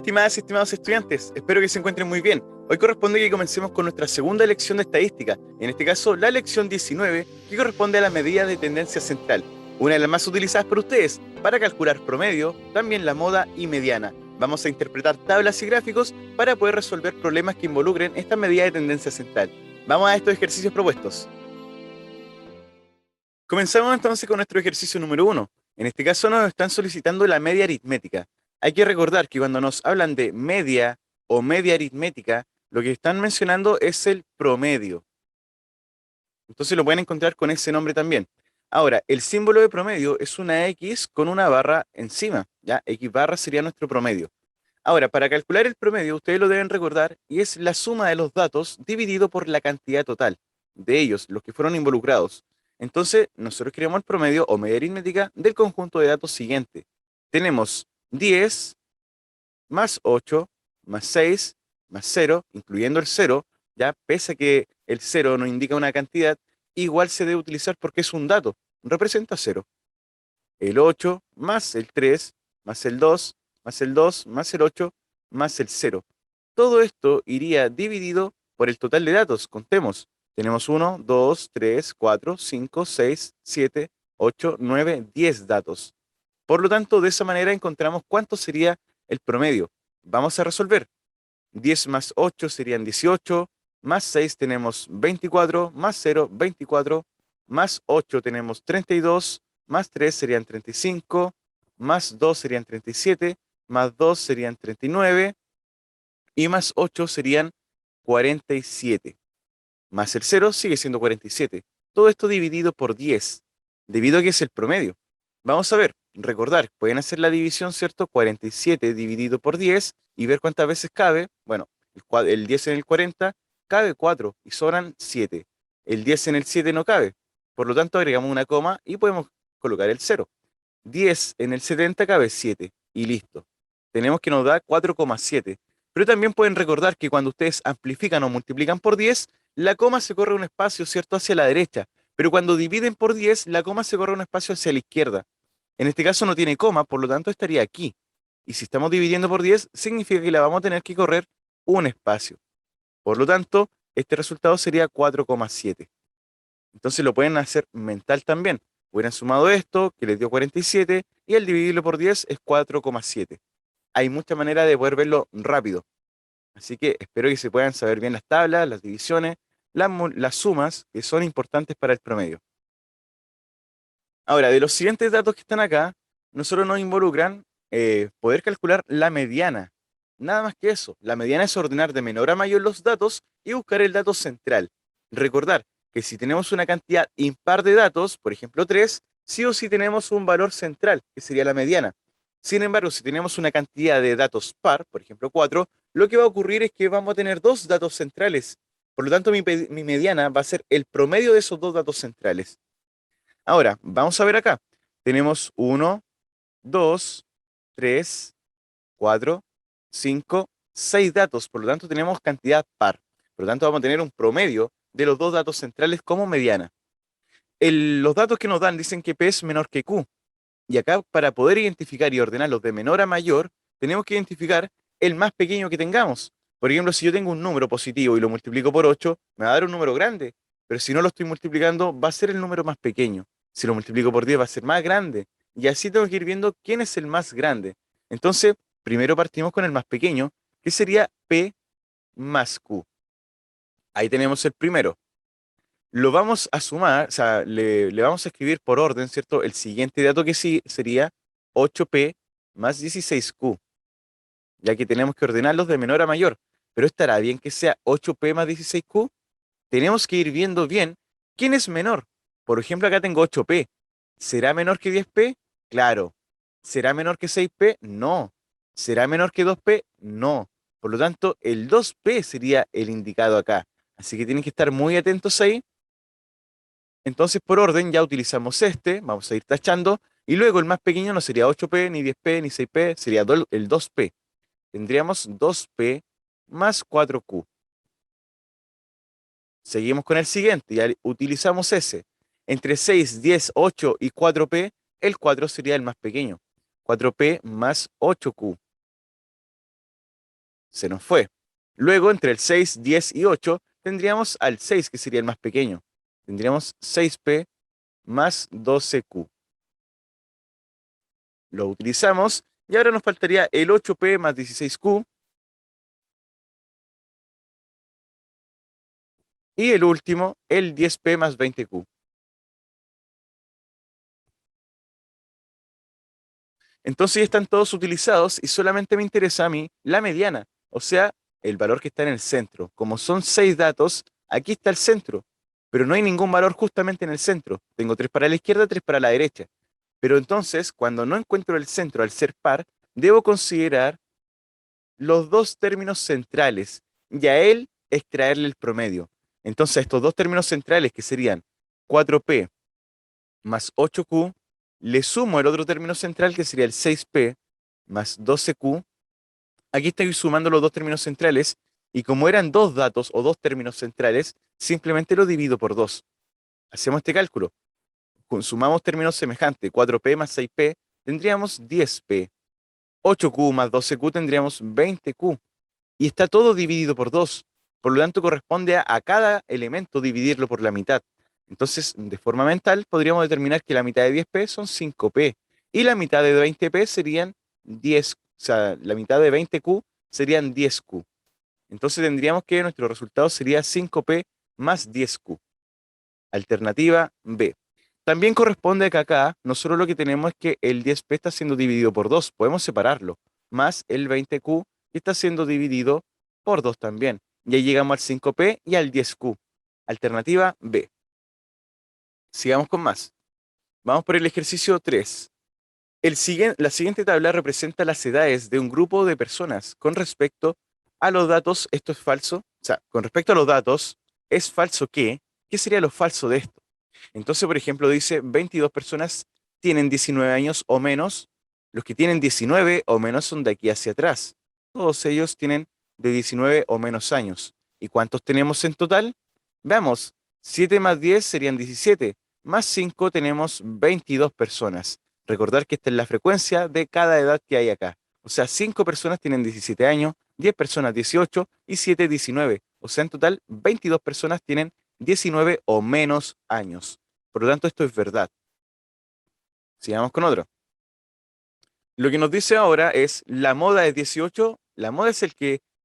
estimadas y estimados estudiantes, espero que se encuentren muy bien. Hoy corresponde que comencemos con nuestra segunda lección de estadística, en este caso la lección 19, que corresponde a la medida de tendencia central, una de las más utilizadas por ustedes para calcular promedio, también la moda y mediana. Vamos a interpretar tablas y gráficos para poder resolver problemas que involucren esta medida de tendencia central. Vamos a estos ejercicios propuestos. Comenzamos entonces con nuestro ejercicio número 1. En este caso nos están solicitando la media aritmética. Hay que recordar que cuando nos hablan de media o media aritmética, lo que están mencionando es el promedio. Entonces lo pueden encontrar con ese nombre también. Ahora, el símbolo de promedio es una X con una barra encima, ¿ya? X barra sería nuestro promedio. Ahora, para calcular el promedio, ustedes lo deben recordar y es la suma de los datos dividido por la cantidad total de ellos, los que fueron involucrados. Entonces, nosotros creamos el promedio o media aritmética del conjunto de datos siguiente. Tenemos 10 más 8 más 6 más 0, incluyendo el 0, ya pese a que el 0 nos indica una cantidad, igual se debe utilizar porque es un dato, representa 0. El 8 más el 3 más el 2 más el 2 más el 8 más el 0. Todo esto iría dividido por el total de datos. Contemos. Tenemos 1, 2, 3, 4, 5, 6, 7, 8, 9, 10 datos. Por lo tanto, de esa manera encontramos cuánto sería el promedio. Vamos a resolver. 10 más 8 serían 18, más 6 tenemos 24, más 0, 24, más 8 tenemos 32, más 3 serían 35, más 2 serían 37, más 2 serían 39, y más 8 serían 47. Más el 0 sigue siendo 47. Todo esto dividido por 10, debido a que es el promedio. Vamos a ver, recordar, pueden hacer la división, ¿cierto? 47 dividido por 10 y ver cuántas veces cabe. Bueno, el 10 en el 40 cabe 4 y sobran 7. El 10 en el 7 no cabe. Por lo tanto, agregamos una coma y podemos colocar el 0. 10 en el 70 cabe 7 y listo. Tenemos que nos da 4,7. Pero también pueden recordar que cuando ustedes amplifican o multiplican por 10, la coma se corre un espacio, ¿cierto?, hacia la derecha. Pero cuando dividen por 10, la coma se corre un espacio hacia la izquierda. En este caso no tiene coma, por lo tanto estaría aquí. Y si estamos dividiendo por 10, significa que la vamos a tener que correr un espacio. Por lo tanto, este resultado sería 4,7. Entonces lo pueden hacer mental también. Hubieran sumado esto, que les dio 47, y al dividirlo por 10 es 4,7. Hay muchas maneras de poder verlo rápido. Así que espero que se puedan saber bien las tablas, las divisiones, las sumas, que son importantes para el promedio. Ahora, de los siguientes datos que están acá, nosotros nos involucran poder calcular la mediana. Nada más que eso. La mediana es ordenar de menor a mayor los datos y buscar el dato central. Recordar que si tenemos una cantidad impar de datos, por ejemplo 3, sí o sí tenemos un valor central, que sería la mediana. Sin embargo, si tenemos una cantidad de datos par, por ejemplo 4, lo que va a ocurrir es que vamos a tener dos datos centrales. Por lo tanto, mi mediana va a ser el promedio de esos dos datos centrales. Ahora, vamos a ver acá. Tenemos 1, 2, 3, 4, 5, 6 datos. Por lo tanto, tenemos cantidad par. Por lo tanto, vamos a tener un promedio de los dos datos centrales como mediana. Los datos que nos dan dicen que P es menor que Q. Y acá, para poder identificar y ordenarlos de menor a mayor, tenemos que identificar el más pequeño que tengamos. Por ejemplo, si yo tengo un número positivo y lo multiplico por 8, me va a dar un número grande. Pero si no lo estoy multiplicando, va a ser el número más pequeño. Si lo multiplico por 10, va a ser más grande. Y así tengo que ir viendo quién es el más grande. Entonces, primero partimos con el más pequeño, que sería P más Q. Ahí tenemos el primero. Lo vamos a sumar, o sea, le vamos a escribir por orden, ¿cierto? El siguiente dato que sí sería 8P más 16Q, ya que tenemos que ordenarlos de menor a mayor. Pero estará bien que sea 8P más 16Q. Tenemos que ir viendo bien quién es menor. Por ejemplo, acá tengo 8P. ¿Será menor que 10P? Claro. ¿Será menor que 6P? No. ¿Será menor que 2P? No. Por lo tanto, el 2P sería el indicado acá. Así que tienen que estar muy atentos ahí. Entonces, por orden, ya utilizamos este, vamos a ir tachando, y luego el más pequeño no sería 8P, ni 10P, ni 6P, sería el 2P. Tendríamos 2P más 4Q. Seguimos con el siguiente, ya utilizamos ese. Entre 6, 10, 8 y 4P, el 4 sería el más pequeño. 4P más 8Q. se nos fue. Luego, entre el 6, 10 y 8, tendríamos al 6, que sería el más pequeño. Tendríamos 6p más 12q. Lo utilizamos y ahora nos faltaría el 8p más 16q. Y el último, el 10p más 20q. Entonces ya están todos utilizados y solamente me interesa a mí la mediana, o sea, el valor que está en el centro. Como son 6 datos, aquí está el centro, pero no hay ningún valor justamente en el centro. Tengo 3 para la izquierda, 3 para la derecha. Pero entonces, cuando no encuentro el centro al ser par, debo considerar los dos términos centrales y a él extraerle el promedio. Entonces, estos dos términos centrales, que serían 4p más 8q, le sumo el otro término central, que sería el 6p más 12q. Aquí estoy sumando los dos términos centrales, y como eran dos datos o dos términos centrales, simplemente lo divido por 2. Hacemos este cálculo. Sumamos términos semejantes, 4p más 6p, tendríamos 10p. 8q más 12q tendríamos 20q. Y está todo dividido por 2. Por lo tanto, corresponde a cada elemento dividirlo por la mitad. Entonces, de forma mental, podríamos determinar que la mitad de 10p son 5p. Y la mitad de 20p serían 10, o sea, la mitad de 20q serían 10q. Entonces tendríamos que nuestro resultado sería 5p más 10q. Alternativa B. También corresponde que acá, nosotros lo que tenemos es que el 10p está siendo dividido por 2, podemos separarlo, más el 20q que está siendo dividido por 2 también. Y ahí llegamos al 5p y al 10q. Alternativa B. Sigamos con más. Vamos por el ejercicio 3. La siguiente tabla representa las edades de un grupo de personas con respecto a los datos. Esto es falso. O sea, con respecto a los datos, es falso que. ¿Qué sería lo falso de esto? Entonces, por ejemplo, dice 22 personas tienen 19 años o menos. Los que tienen 19 o menos son de aquí hacia atrás. Todos ellos tienen de 19 o menos años. ¿Y cuántos tenemos en total? Veamos, 7 más 10 serían 17. Más 5 tenemos 22 personas. Recordar que esta es la frecuencia de cada edad que hay acá. O sea, 5 personas tienen 17 años, 10 personas 18 y 7 19. O sea, en total 22 personas tienen 19 o menos años. Por lo tanto, esto es verdad. Sigamos con otro. Lo que nos dice ahora es la moda es 18. La moda es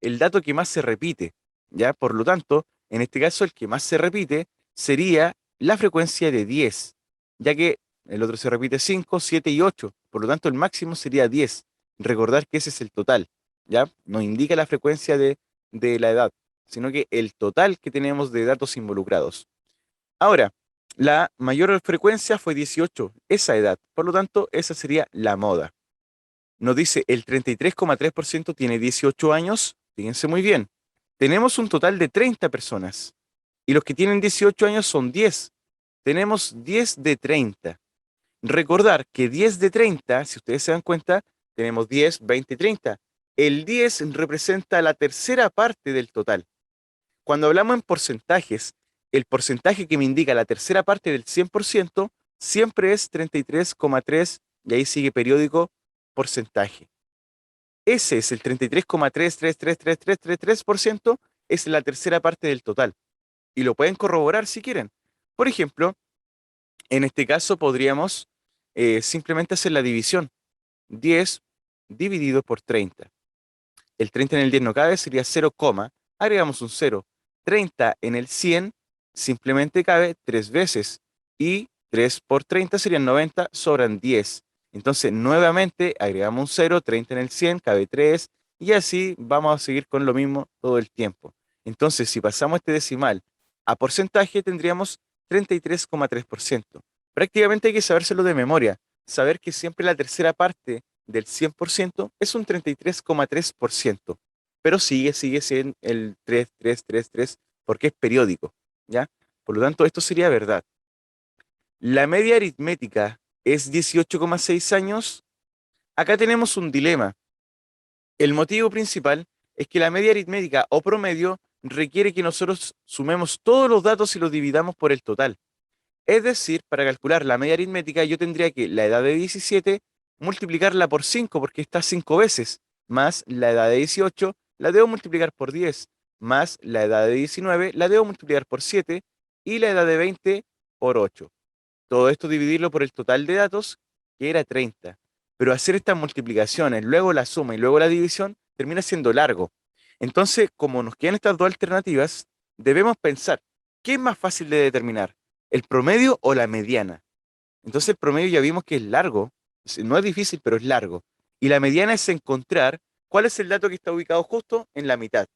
el dato que más se repite, ¿ya? Por lo tanto, en este caso, el que más se repite sería la frecuencia de 10, ya que el otro se repite 5, 7 y 8. Por lo tanto, el máximo sería 10. Recordar que ese es el total, ¿ya? No indica la frecuencia de la edad, sino que el total que tenemos de datos involucrados. Ahora, la mayor frecuencia fue 18, esa edad. Por lo tanto, esa sería la moda. Nos dice el 33,3% tiene 18 años. Fíjense muy bien. Tenemos un total de 30 personas. Y los que tienen 18 años son 10. Tenemos 10 de 30. Recordar que 10 de 30, si ustedes se dan cuenta, tenemos 10, 20 y 30. El 10 representa la tercera parte del total. Cuando hablamos en porcentajes, el porcentaje que me indica la tercera parte del 100% siempre es 33,3 y ahí sigue periódico porcentaje. Ese es el 33,3333333%, es la tercera parte del total. Y lo pueden corroborar si quieren. Por ejemplo, en este caso podríamos simplemente hacer la división. 10 dividido por 30. El 30 en el 10 no cabe, sería 0, agregamos un 0. 30 en el 100 simplemente cabe 3 veces. Y 3 por 30 serían 90, sobran 10. Entonces, nuevamente agregamos un 0, 30 en el 100, cabe 3. Y así vamos a seguir con lo mismo todo el tiempo. Entonces, si pasamos este decimal a porcentaje, tendríamos 33,3%. Prácticamente hay que sabérselo de memoria. Saber que siempre la tercera parte del 100% es un 33,3%, pero sigue siendo el 3,333 porque es periódico, ¿ya? Por lo tanto, esto sería verdad. La media aritmética es 18,6 años. Acá tenemos un dilema. El motivo principal es que la media aritmética o promedio requiere que nosotros sumemos todos los datos y los dividamos por el total. Es decir, para calcular la media aritmética yo tendría que la edad de 17 multiplicarla por 5 porque está 5 veces, más la edad de 18 la debo multiplicar por 10, más la edad de 19, la debo multiplicar por 7, y la edad de 20 por 8. Todo esto dividirlo por el total de datos, que era 30. Pero hacer estas multiplicaciones, luego la suma y luego la división, termina siendo largo. Entonces, como nos quedan estas dos alternativas, debemos pensar, ¿qué es más fácil de determinar? ¿El promedio o la mediana? Entonces el promedio ya vimos que es largo, no es difícil, pero es largo. Y la mediana es encontrar cuál es el dato que está ubicado justo en la mitad.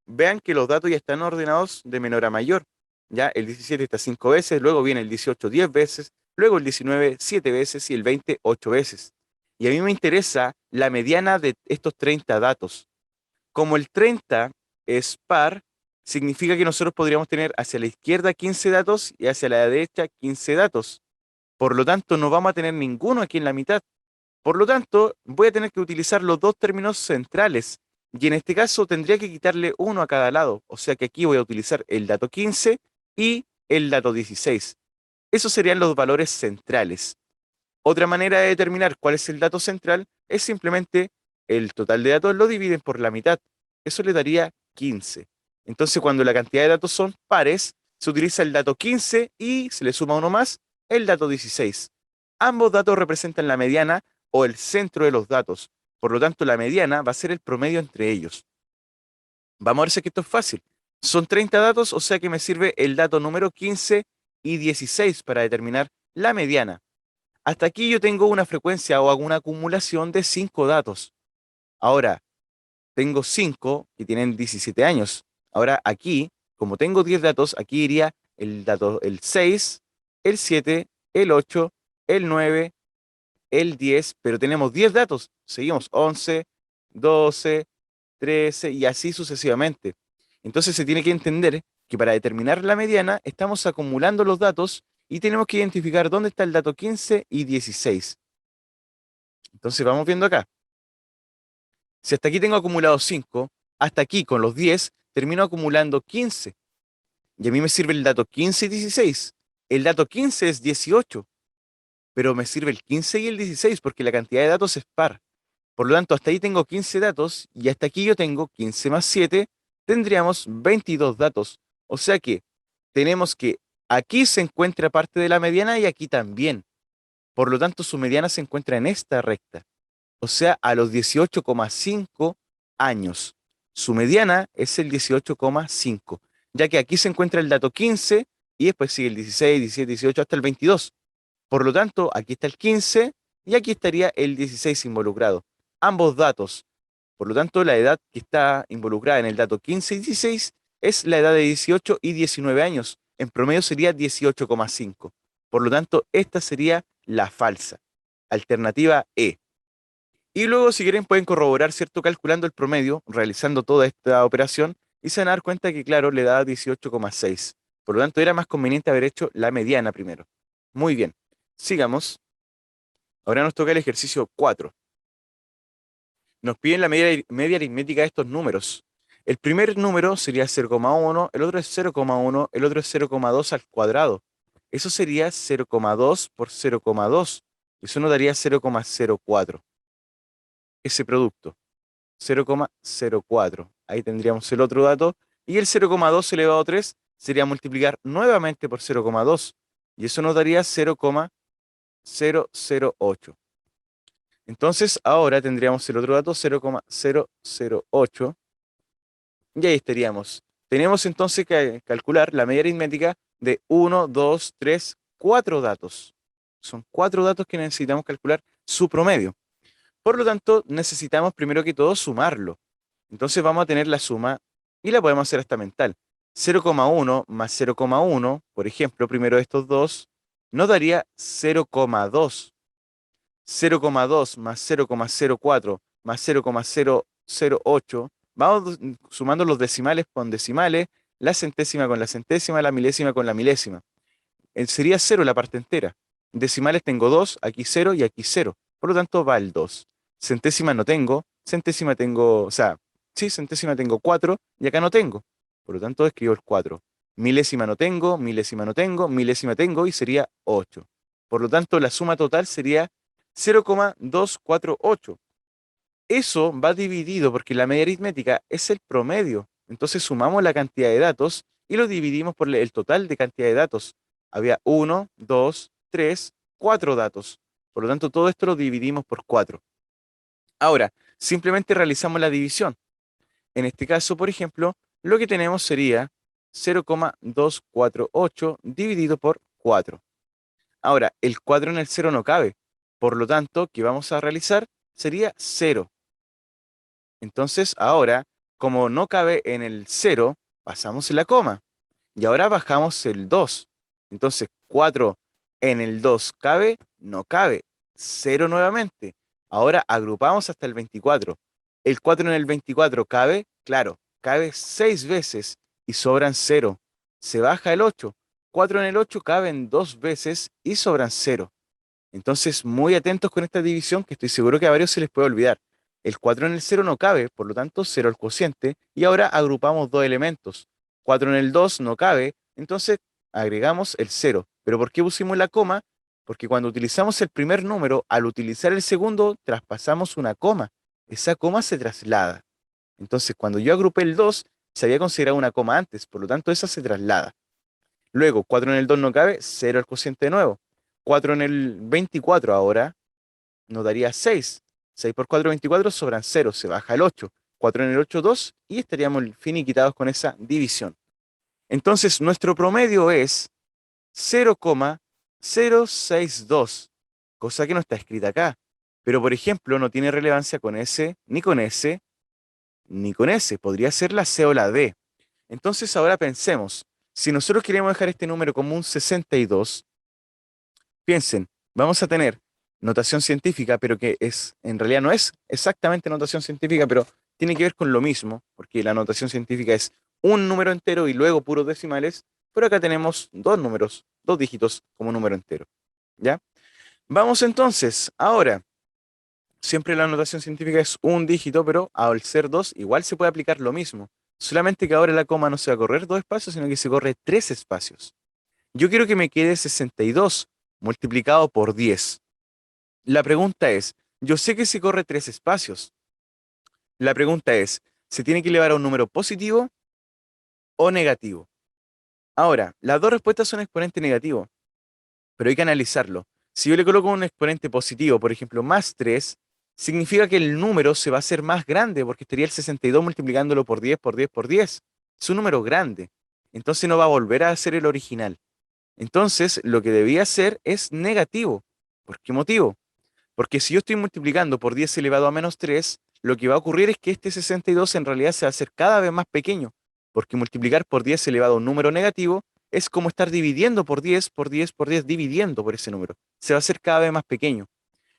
Vean que los datos ya están ordenados de menor a mayor. Ya el 17 está 5 veces, luego viene el 18 10 veces, luego el 19 7 veces y el 20 8 veces. Y a mí me interesa la mediana de estos 30 datos. Como el 30 es par, significa que nosotros podríamos tener hacia la izquierda 15 datos y hacia la derecha 15 datos. Por lo tanto, no vamos a tener ninguno aquí en la mitad. Por lo tanto, voy a tener que utilizar los dos términos centrales. Y en este caso tendría que quitarle uno a cada lado. O sea que aquí voy a utilizar el dato 15 y el dato 16. Esos serían los valores centrales. Otra manera de determinar cuál es el dato central es simplemente el total de datos lo dividen por la mitad. Eso le daría 15. Entonces, cuando la cantidad de datos son pares, se utiliza el dato 15 y se le suma uno más, el dato 16. Ambos datos representan la mediana o el centro de los datos. Por lo tanto, la mediana va a ser el promedio entre ellos. Vamos a ver si es que esto es fácil. Son 30 datos, o sea que me sirve el dato número 15 y 16 para determinar la mediana. Hasta aquí yo tengo una frecuencia o hago una acumulación de 5 datos. Ahora, tengo 5 que tienen 17 años. Ahora aquí, como tengo 10 datos, aquí iría el dato el 6, el 7, el 8, el 9, el 10, pero tenemos 10 datos. Seguimos 11, 12, 13 y así sucesivamente. Entonces se tiene que entender que para determinar la mediana estamos acumulando los datos y tenemos que identificar dónde está el dato 15 y 16. Entonces vamos viendo acá. Si hasta aquí tengo acumulado 5, hasta aquí con los 10 termino acumulando 15. Y a mí me sirve el dato 15 y 16. El dato 15 es 18, pero me sirve el 15 y el 16 porque la cantidad de datos es par. Por lo tanto, hasta ahí tengo 15 datos y hasta aquí yo tengo 15 más 7, tendríamos 22 datos. O sea que tenemos que aquí se encuentra parte de la mediana y aquí también. Por lo tanto, su mediana se encuentra en esta recta, o sea, a los 18,5 años. Su mediana es el 18,5, ya que aquí se encuentra el dato 15 y después sigue el 16, 17, 18 hasta el 22. Por lo tanto, aquí está el 15 y aquí estaría el 16 involucrado. Ambos datos. Por lo tanto, la edad que está involucrada en el dato 15 y 16 es la edad de 18 y 19 años. En promedio sería 18,5. Por lo tanto, esta sería la falsa. Alternativa E. Y luego, si quieren, pueden corroborar, ¿cierto? Calculando el promedio, realizando toda esta operación, y se van a dar cuenta que, claro, le da 18,6. Por lo tanto, era más conveniente haber hecho la mediana primero. Muy bien. Sigamos. Ahora nos toca el ejercicio 4. Nos piden la media aritmética de estos números. El primer número sería 0,1, el otro es 0,1, el otro es 0,2 al cuadrado. Eso sería 0,2 por 0,2. Eso nos daría 0,04. Ese producto, 0,04. Ahí tendríamos el otro dato. Y el 0,2 elevado a 3 sería multiplicar nuevamente por 0,2. Y eso nos daría 0,008. Entonces, ahora tendríamos el otro dato, 0,008, y ahí estaríamos. Tenemos entonces que calcular la media aritmética de 1, 2, 3, 4 datos. Son 4 datos que necesitamos calcular su promedio. Por lo tanto, necesitamos primero que todo sumarlo. Entonces vamos a tener la suma y la podemos hacer hasta mental. 0,1 más 0,1, por ejemplo, primero de estos dos, nos daría 0,2. 0,2 más 0,04 más 0,008. Vamos sumando los decimales con decimales, la centésima con la centésima, la milésima con la milésima. Sería 0 la parte entera. Decimales tengo 2, aquí 0 y aquí 0. Por lo tanto, va el 2. Centésima no tengo, centésima tengo, o sea, sí, centésima tengo 4 y acá no tengo. Por lo tanto, escribo el 4. Milésima no tengo, milésima no tengo, milésima tengo y sería 8. Por lo tanto, la suma total sería 0,248. Eso va dividido porque la media aritmética es el promedio. Entonces sumamos la cantidad de datos y lo dividimos por el total de cantidad de datos. Había uno, 2, 3, 4 datos. Por lo tanto, todo esto lo dividimos por 4. Ahora, simplemente realizamos la división. En este caso, por ejemplo, lo que tenemos sería 0,248 dividido por 4. Ahora, el 4 en el 0 no cabe. Por lo tanto, ¿qué vamos a realizar? Sería 0. Entonces, ahora, como no cabe en el 0, pasamos la coma. Y ahora bajamos el 2. Entonces, 4 en el 2 cabe, no cabe. 0 nuevamente. Ahora agrupamos hasta el 24. El 4 en el 24 cabe, claro, cabe 6 veces y sobran 0. Se baja el 8. 4 en el 8 caben 2 veces y sobran 0. Entonces, muy atentos con esta división que estoy seguro que a varios se les puede olvidar. El 4 en el 0 no cabe, por lo tanto 0 el cociente, y ahora agrupamos dos elementos. 4 en el 2 no cabe, entonces agregamos el 0. ¿Pero por qué pusimos la coma? Porque cuando utilizamos el primer número, al utilizar el segundo, traspasamos una coma. Esa coma se traslada. Entonces, cuando yo agrupé el 2, se había considerado una coma antes, por lo tanto esa se traslada. Luego, 4 en el 2 no cabe, 0 el cociente de nuevo. 4 en el 24 ahora nos daría 6. 6 por 4, 24, sobran 0, se baja el 8. 4 en el 8, 2, y estaríamos finiquitados con esa división. Entonces, nuestro promedio es 0,062, cosa que no está escrita acá. Pero, por ejemplo, no tiene relevancia con S, ni con S, ni con S. Podría ser la C o la D. Entonces, ahora pensemos, si nosotros queremos dejar este número como un 62, piensen, vamos a tener notación científica, pero que es, en realidad no es exactamente notación científica, pero tiene que ver con lo mismo, porque la notación científica es un número entero y luego puros decimales, pero acá tenemos dos números, dos dígitos como número entero. ¿Ya? Vamos entonces, ahora, siempre la notación científica es un dígito, pero al ser dos, igual se puede aplicar lo mismo. Solamente que ahora la coma no se va a correr dos espacios, sino que se corre tres espacios. Yo quiero que me quede 62 multiplicado por 10. La pregunta es, yo sé que se corre tres espacios. La pregunta es, ¿se tiene que elevar a un número positivo o negativo? Ahora, las dos respuestas son exponente negativo, pero hay que analizarlo. Si yo le coloco un exponente positivo, por ejemplo, más 3, significa que el número se va a hacer más grande, porque estaría el 62 multiplicándolo por 10, por 10, por 10. Es un número grande. Entonces no va a volver a ser el original. Entonces, lo que debía ser es negativo. ¿Por qué motivo? Porque si yo estoy multiplicando por 10 elevado a menos 3, lo que va a ocurrir es que este 62 en realidad se va a hacer cada vez más pequeño, porque multiplicar por 10 elevado a un número negativo es como estar dividiendo por 10, por 10, por 10, dividiendo por ese número. Se va a hacer cada vez más pequeño.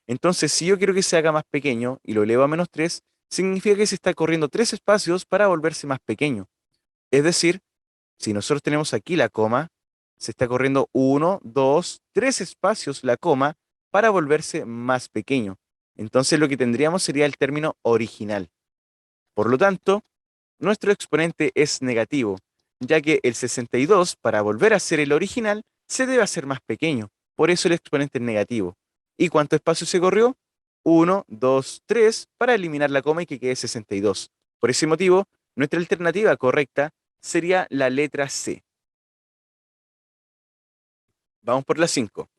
Entonces, si yo quiero que se haga más pequeño y lo elevo a menos 3, significa que se está corriendo tres espacios para volverse más pequeño. Es decir, si nosotros tenemos aquí la coma, se está corriendo uno, 2, 3 espacios la coma para volverse más pequeño. Entonces lo que tendríamos sería el término original. Por lo tanto, nuestro exponente es negativo, ya que el 62, para volver a ser el original, se debe hacer más pequeño. Por eso el exponente es negativo. ¿Y cuánto espacio se corrió? Uno, 2, 3, para eliminar la coma y que quede 62. Por ese motivo, nuestra alternativa correcta sería la letra C. Vamos por la 5.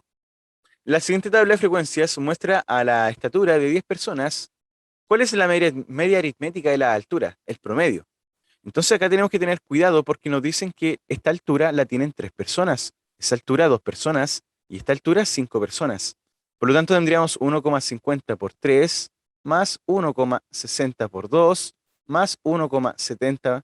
La siguiente tabla de frecuencias muestra a la estatura de 10 personas cuál es la media aritmética de la altura, el promedio. Entonces acá tenemos que tener cuidado porque nos dicen que esta altura la tienen 3 personas, esa altura 2 personas y esta altura 5 personas. Por lo tanto tendríamos 1,50 por 3 más 1,60 por 2 más 1,70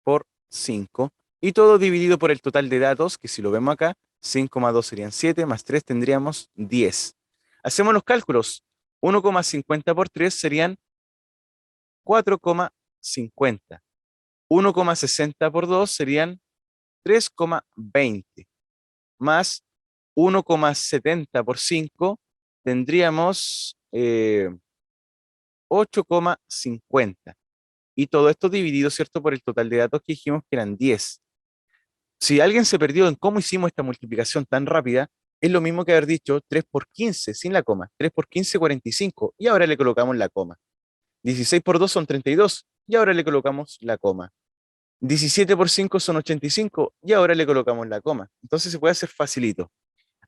por 5 y todo dividido por el total de datos, que si lo vemos acá, 5 más 2 serían 7, más 3 tendríamos 10. Hacemos los cálculos. 1,50 por 3 serían 4,50. 1,60 por 2 serían 3,20. Más 1,70 por 5 tendríamos 8,50. Y todo esto dividido, ¿cierto?, por el total de datos que dijimos que eran 10. Si alguien se perdió en cómo hicimos esta multiplicación tan rápida, Es lo mismo que haber dicho 3 por 15 sin la coma. 3 por 15, 45. Y ahora le colocamos la coma. 16 por 2 son 32. Y ahora le colocamos la coma. 17 por 5 son 85. Y ahora le colocamos la coma. Entonces se puede hacer facilito.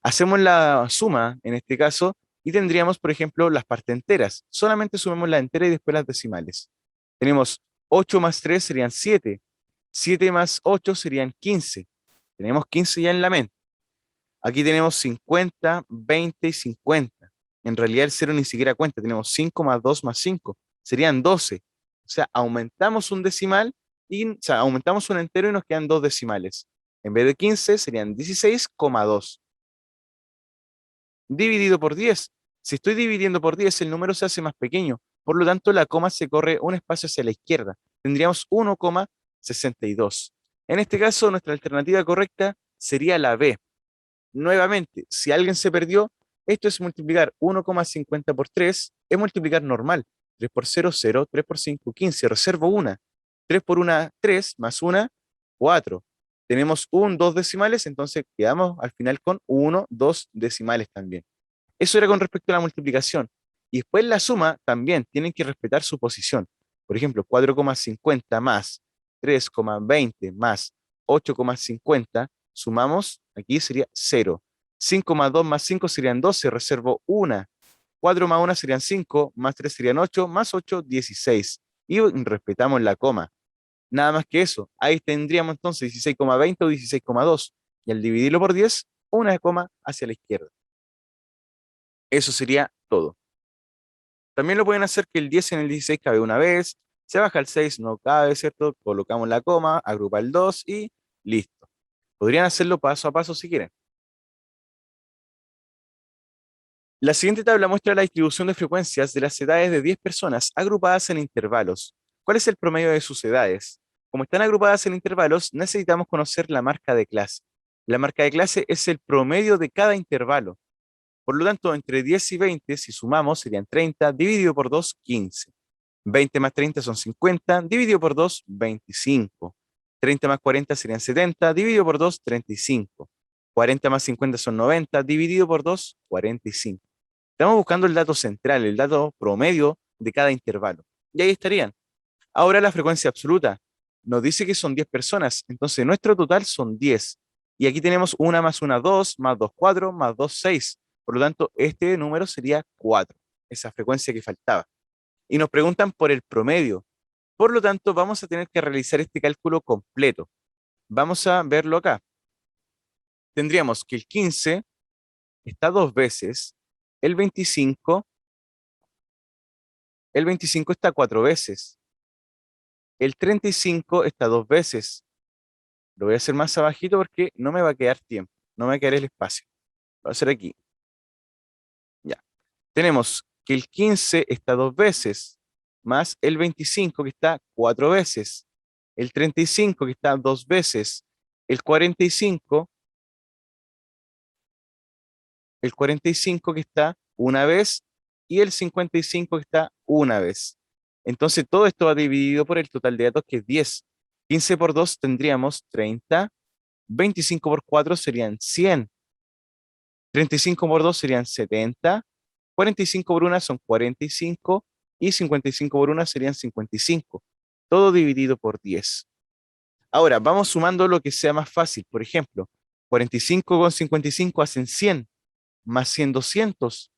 Hacemos la suma, en este caso, y tendríamos, por ejemplo, las partes enteras. Solamente sumemos la entera y después las decimales. Tenemos 8 más 3 serían 7. 7 más 8 serían 15. Tenemos 15 ya en la mente. Aquí tenemos 50, 20 y 50. En realidad el cero ni siquiera cuenta. Tenemos 5 más 2 más 5. Serían 12. O sea, aumentamos un decimal o sea, aumentamos un entero y nos quedan dos decimales. En vez de 15 serían 16,2. Dividido por 10. Si estoy dividiendo por 10, el número se hace más pequeño. Por lo tanto, la coma se corre un espacio hacia la izquierda. Tendríamos 1,62. En este caso, nuestra alternativa correcta sería la B. Nuevamente, si alguien se perdió, esto es multiplicar 1,50 por 3, es multiplicar normal. 3 por 0, 0, 3 por 5, 15. Reservo una. 3 por 1, 3, más 1, 4. Tenemos dos decimales, entonces quedamos al final con 1, 2 decimales también. Eso era con respecto a la multiplicación. Y después la suma también tienen que respetar su posición. Por ejemplo, 4,50 más 3,20 más 8,50, sumamos, aquí sería 0. 5 más 2 más 5 serían 12, reservo 1. 4 más 1 serían 5, más 3 serían 8, más 8, 16. Y respetamos la coma. Nada más que eso. Ahí tendríamos entonces 16,20 o 16,2. Y al dividirlo por 10, una coma hacia la izquierda. Eso sería todo. También lo pueden hacer que el 10 en el 16 cabe una vez, se baja el 6, no cabe, ¿cierto? Colocamos la coma, agrupa el 2 y listo. Podrían hacerlo paso a paso si quieren. La siguiente tabla muestra la distribución de frecuencias de las edades de 10 personas agrupadas en intervalos. ¿Cuál es el promedio de sus edades? Como están agrupadas en intervalos, necesitamos conocer la marca de clase. La marca de clase es el promedio de cada intervalo. Por lo tanto, entre 10 y 20, si sumamos, serían 30, dividido por 2, 15. 20 más 30 son 50, dividido por 2, 25. 30 más 40 serían 70, dividido por 2, 35. 40 más 50 son 90, dividido por 2, 45. Estamos buscando el dato central, el dato promedio de cada intervalo. Y ahí estarían. Ahora la frecuencia absoluta nos dice que son 10 personas, entonces nuestro total son 10. Y aquí tenemos 1 más 1, 2, más 2, 4, más 2, 6. Por lo tanto, este número sería 4, esa frecuencia que faltaba. Y nos preguntan por el promedio. Por lo tanto, vamos a tener que realizar este cálculo completo. Vamos a verlo acá. Tendríamos que el 15 está dos veces, el 25, el 25 está cuatro veces, el 35 está dos veces. Lo voy a hacer más abajito porque no me va a quedar tiempo, no me va a quedar el espacio. Lo voy a hacer aquí. Ya. Tenemos que el 15 está dos veces, más el 25 que está cuatro veces, el 35 que está dos veces, el 45, el 45 que está una vez y el 55 que está una vez. Entonces todo esto va dividido por el total de datos que es 10. 15 por 2 tendríamos 30, 25 por 4 serían 100, 35 por 2 serían 70, 45 por 1 son 45 y 55 por 1 serían 55. Todo dividido por 10. Ahora, vamos sumando lo que sea más fácil. Por ejemplo, 45 con 55 hacen 100, más 100, 200.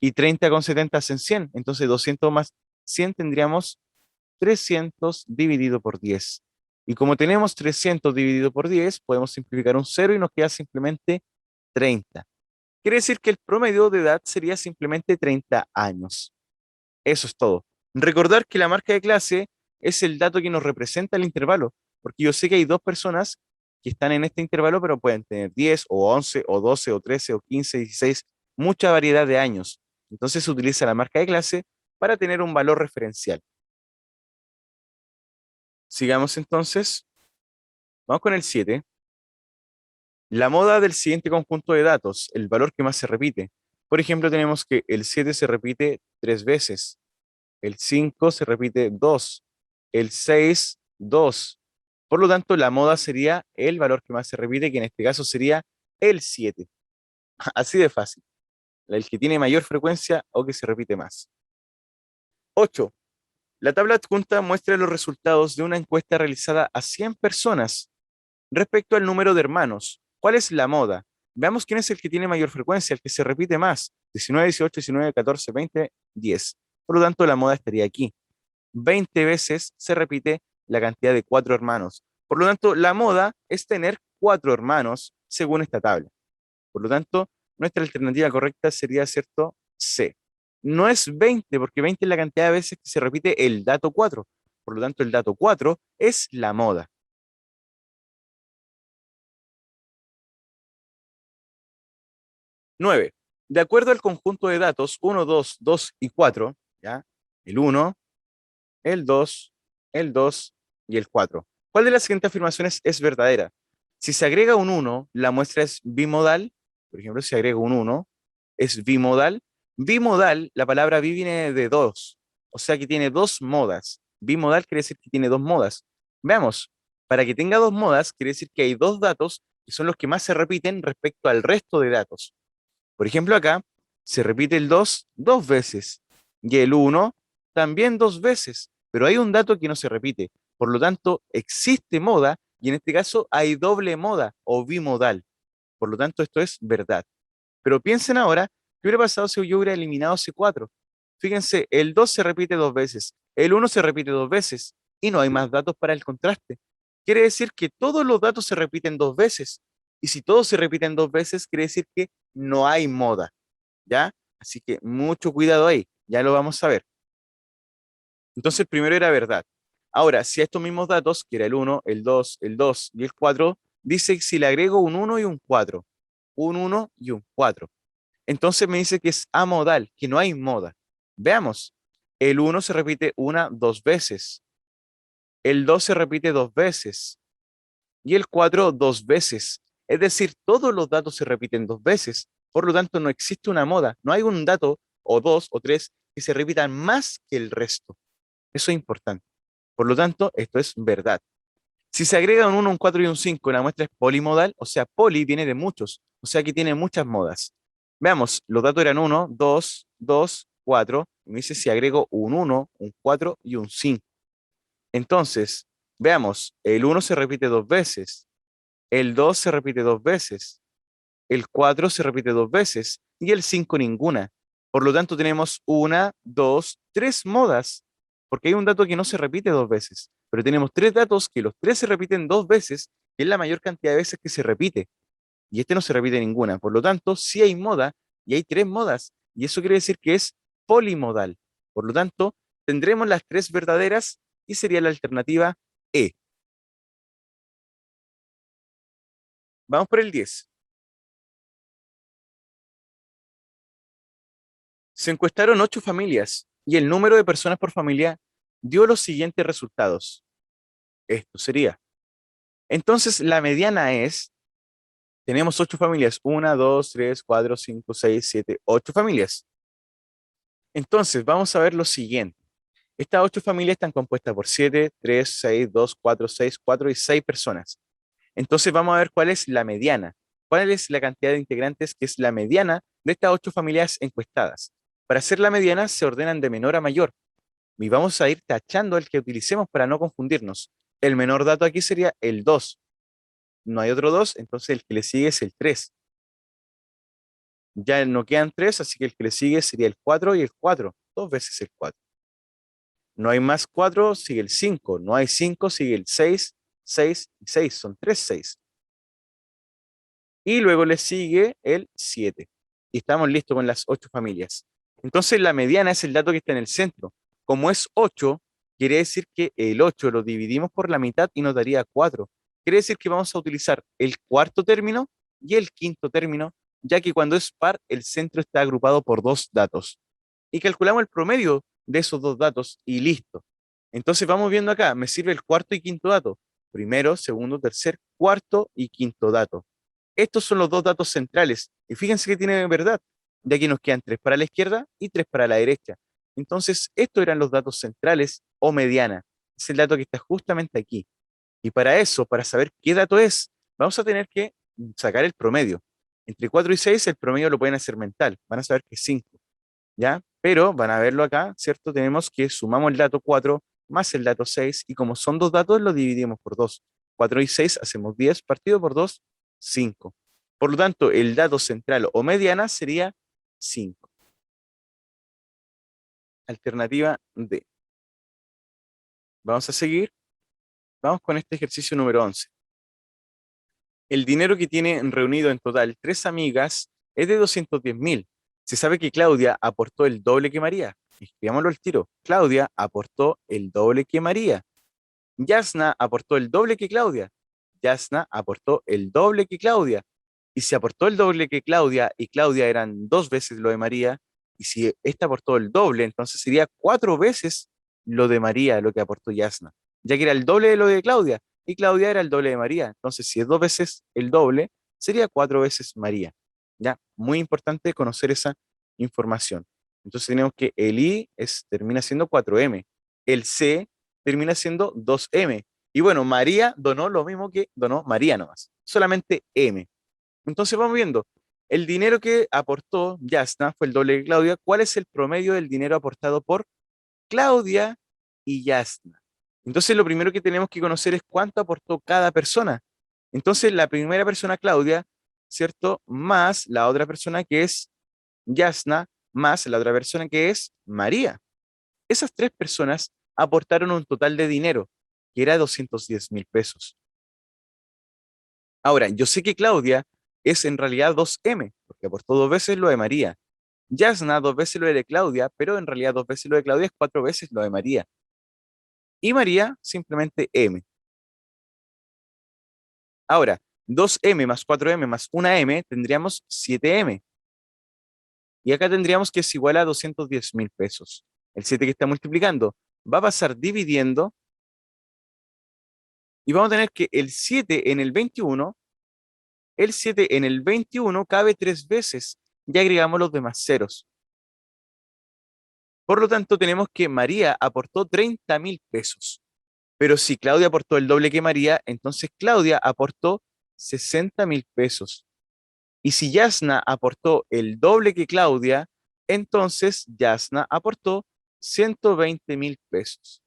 Y 30 con 70 hacen 100. Entonces 200 más 100 tendríamos 300 dividido por 10. Y como tenemos 300 dividido por 10, podemos simplificar un cero y nos queda simplemente 30. Quiere decir que el promedio de edad sería simplemente 30 años. Eso es todo. Recordar que la marca de clase es el dato que nos representa el intervalo, porque yo sé que hay dos personas que están en este intervalo, pero pueden tener 10 o 11 o 12 o 13 o 15, 16, mucha variedad de años. Entonces se utiliza la marca de clase para tener un valor referencial. Sigamos entonces. Vamos con el 7. La moda del siguiente conjunto de datos, el valor que más se repite. Por ejemplo, tenemos que el 7 se repite 3 veces, el 5 se repite 2, el 6, 2. Por lo tanto, la moda sería el valor que más se repite, que en este caso sería el 7. Así de fácil. El que tiene mayor frecuencia o que se repite más. 8. La tabla adjunta muestra los resultados de una encuesta realizada a 100 personas respecto al número de hermanos. ¿Cuál es la moda? Veamos quién es el que tiene mayor frecuencia, el que se repite más. 19, 18, 19, 14, 20, 10. Por lo tanto, la moda estaría aquí. 20 veces se repite la cantidad de 4 hermanos. Por lo tanto, la moda es tener 4 hermanos según esta tabla. Por lo tanto, nuestra alternativa correcta sería, ¿cierto? C. No es 20, porque 20 es la cantidad de veces que se repite el dato 4. Por lo tanto, el dato 4 es la moda. 9. De acuerdo al conjunto de datos 1, 2, 2 y 4, ¿ya? El 1, el 2, el 2 y el 4. ¿Cuál de las siguientes afirmaciones es verdadera? Si se agrega un 1, la muestra es bimodal. Por ejemplo, si agrego un 1, es bimodal. Bimodal, la palabra bi viene de dos, o sea que tiene dos modas. Bimodal quiere decir que tiene dos modas. Veamos, para que tenga dos modas, quiere decir que hay dos datos que son los que más se repiten respecto al resto de datos. Por ejemplo, acá se repite el 2 dos veces y el 1 también dos veces, pero hay un dato que no se repite. Por lo tanto, existe moda y en este caso hay doble moda o bimodal. Por lo tanto, esto es verdad. Pero piensen ahora, ¿qué hubiera pasado si yo hubiera eliminado ese 4? Fíjense, el 2 se repite dos veces, el 1 se repite dos veces y no hay más datos para el contraste. Quiere decir que todos los datos se repiten dos veces. Y si todos se repiten dos veces, quiere decir que no hay moda, ¿ya? Así que mucho cuidado ahí, ya lo vamos a ver. Entonces, primero era verdad. Ahora, si a estos mismos datos, que era el 2 y el 4, dice que si le agrego un 1 y un 1 y un 4. Entonces me dice que es amodal, que no hay moda. Veamos, el 1 se repite dos veces, el 2 se repite dos veces y el 4 dos veces. Es decir, todos los datos se repiten dos veces. Por lo tanto, no existe una moda. No hay un dato o dos o tres que se repitan más que el resto. Eso es importante. Por lo tanto, esto es verdad. Si se agrega un 1, un 4 y un 5, la muestra es polimodal, o sea, poli viene de muchos, o sea que tiene muchas modas. Veamos, los datos eran 1, 2, 2, 4, y me dice si agrego un 1, un 4 y un 5. Entonces, veamos, el 1 se repite dos veces, el 2 se repite dos veces, el 4 se repite dos veces y el 5 ninguna. Por lo tanto, tenemos una, dos, tres modas, porque hay un dato que no se repite dos veces, pero tenemos tres datos que los tres se repiten dos veces, que es la mayor cantidad de veces que se repite, y este no se repite ninguna. Por lo tanto, sí hay moda y hay tres modas, y eso quiere decir que es polimodal. Por lo tanto, tendremos las tres verdaderas y sería la alternativa E. Vamos por el 10. Se encuestaron 8 familias y el número de personas por familia dio los siguientes resultados. Esto sería. Entonces, la mediana es, tenemos 8 familias, una, 2, 3, 4, 5, 6, 7, 8 familias. Entonces, vamos a ver lo siguiente. Estas 8 familias están compuestas por 7, 3, 6, 2, 4, 6, 4 y 6 personas. Entonces, vamos a ver cuál es la mediana. ¿Cuál es la cantidad de integrantes que es la mediana de estas 8 familias encuestadas? Para hacer la mediana, se ordenan de menor a mayor. Y vamos a ir tachando el que utilicemos para no confundirnos. El menor dato aquí sería el 2. No hay otro 2, entonces el que le sigue es el 3. Ya no quedan 3, así que el que le sigue sería el 4 y el 4. Dos veces el 4. No hay más 4, sigue el 5. No hay 5, sigue el 6, 6 y 6. Son 3 6. Y luego le sigue el 7. Y estamos listos con las 8 familias. Entonces la mediana es el dato que está en el centro. Como es 8, quiere decir que el 8 lo dividimos por la mitad y nos daría 4. Quiere decir que vamos a utilizar el cuarto término y el quinto término, ya que cuando es par, el centro está agrupado por dos datos. Y calculamos el promedio de esos dos datos y listo. Entonces vamos viendo acá, me sirve el cuarto y quinto dato. Primero, segundo, tercer, cuarto y quinto dato. Estos son los dos datos centrales. Y fíjense que tiene verdad. De aquí nos quedan tres para la izquierda y tres para la derecha. Entonces, estos eran los datos centrales o mediana. Es el dato que está justamente aquí. Y para eso, para saber qué dato es, vamos a tener que sacar el promedio. Entre 4 y 6 el promedio lo pueden hacer mental, van a saber que es 5, ¿ya? Pero van a verlo acá, ¿cierto? Tenemos que sumamos el dato 4 más el dato 6 y como son dos datos lo dividimos por 2. 4 y 6 hacemos 10, partido por 2, 5. Por lo tanto, el dato central o mediana sería 5. Alternativa D. Vamos a seguir. Vamos con este ejercicio número 11. El dinero que tienen reunido en total tres amigas es de 210.000. Se sabe que Claudia aportó el doble que María. Escribámoslo al tiro. Claudia aportó el doble que María. Yasna aportó el doble que Claudia. Yasna aportó el doble que Claudia. Y si aportó el doble que Claudia y Claudia eran 2 veces lo de María, y si esta aportó el doble, entonces sería 4 veces lo de María, lo que aportó Yasna, ya que era el doble de lo de Claudia, y Claudia era el doble de María. Entonces, si es 2 veces el doble, sería 4 veces María. ¿Ya? Muy importante conocer esa información. Entonces tenemos que el I termina siendo 4M, el C termina siendo 2M. Y bueno, María donó lo mismo que donó María nomás, solamente M. Entonces vamos viendo, el dinero que aportó Yasna fue el doble que Claudia. ¿Cuál es el promedio del dinero aportado por Claudia y Yasna? Entonces lo primero que tenemos que conocer es cuánto aportó cada persona. Entonces la primera persona, Claudia, ¿cierto? Más la otra persona que es Yasna, más la otra persona que es María. Esas tres personas aportaron un total de dinero, que era 210.000 pesos. Ahora, yo sé que Claudia es en realidad 2M, porque aportó 2 veces lo de María. Yasna 2 veces lo de Claudia, pero en realidad 2 veces lo de Claudia es 4 veces lo de María. Y María simplemente M. Ahora, 2M más 4M más 1M tendríamos 7M. Y acá tendríamos que es igual a 210.000 pesos. El 7 que está multiplicando va a pasar dividiendo y vamos a tener que el 7 en el 21 cabe 3 veces. Ya agregamos los demás ceros. Por lo tanto, tenemos que María aportó 30.000 pesos. Pero si Claudia aportó el doble que María, entonces Claudia aportó 60.000 pesos. Y si Yasna aportó el doble que Claudia, entonces Yasna aportó 120.000 pesos.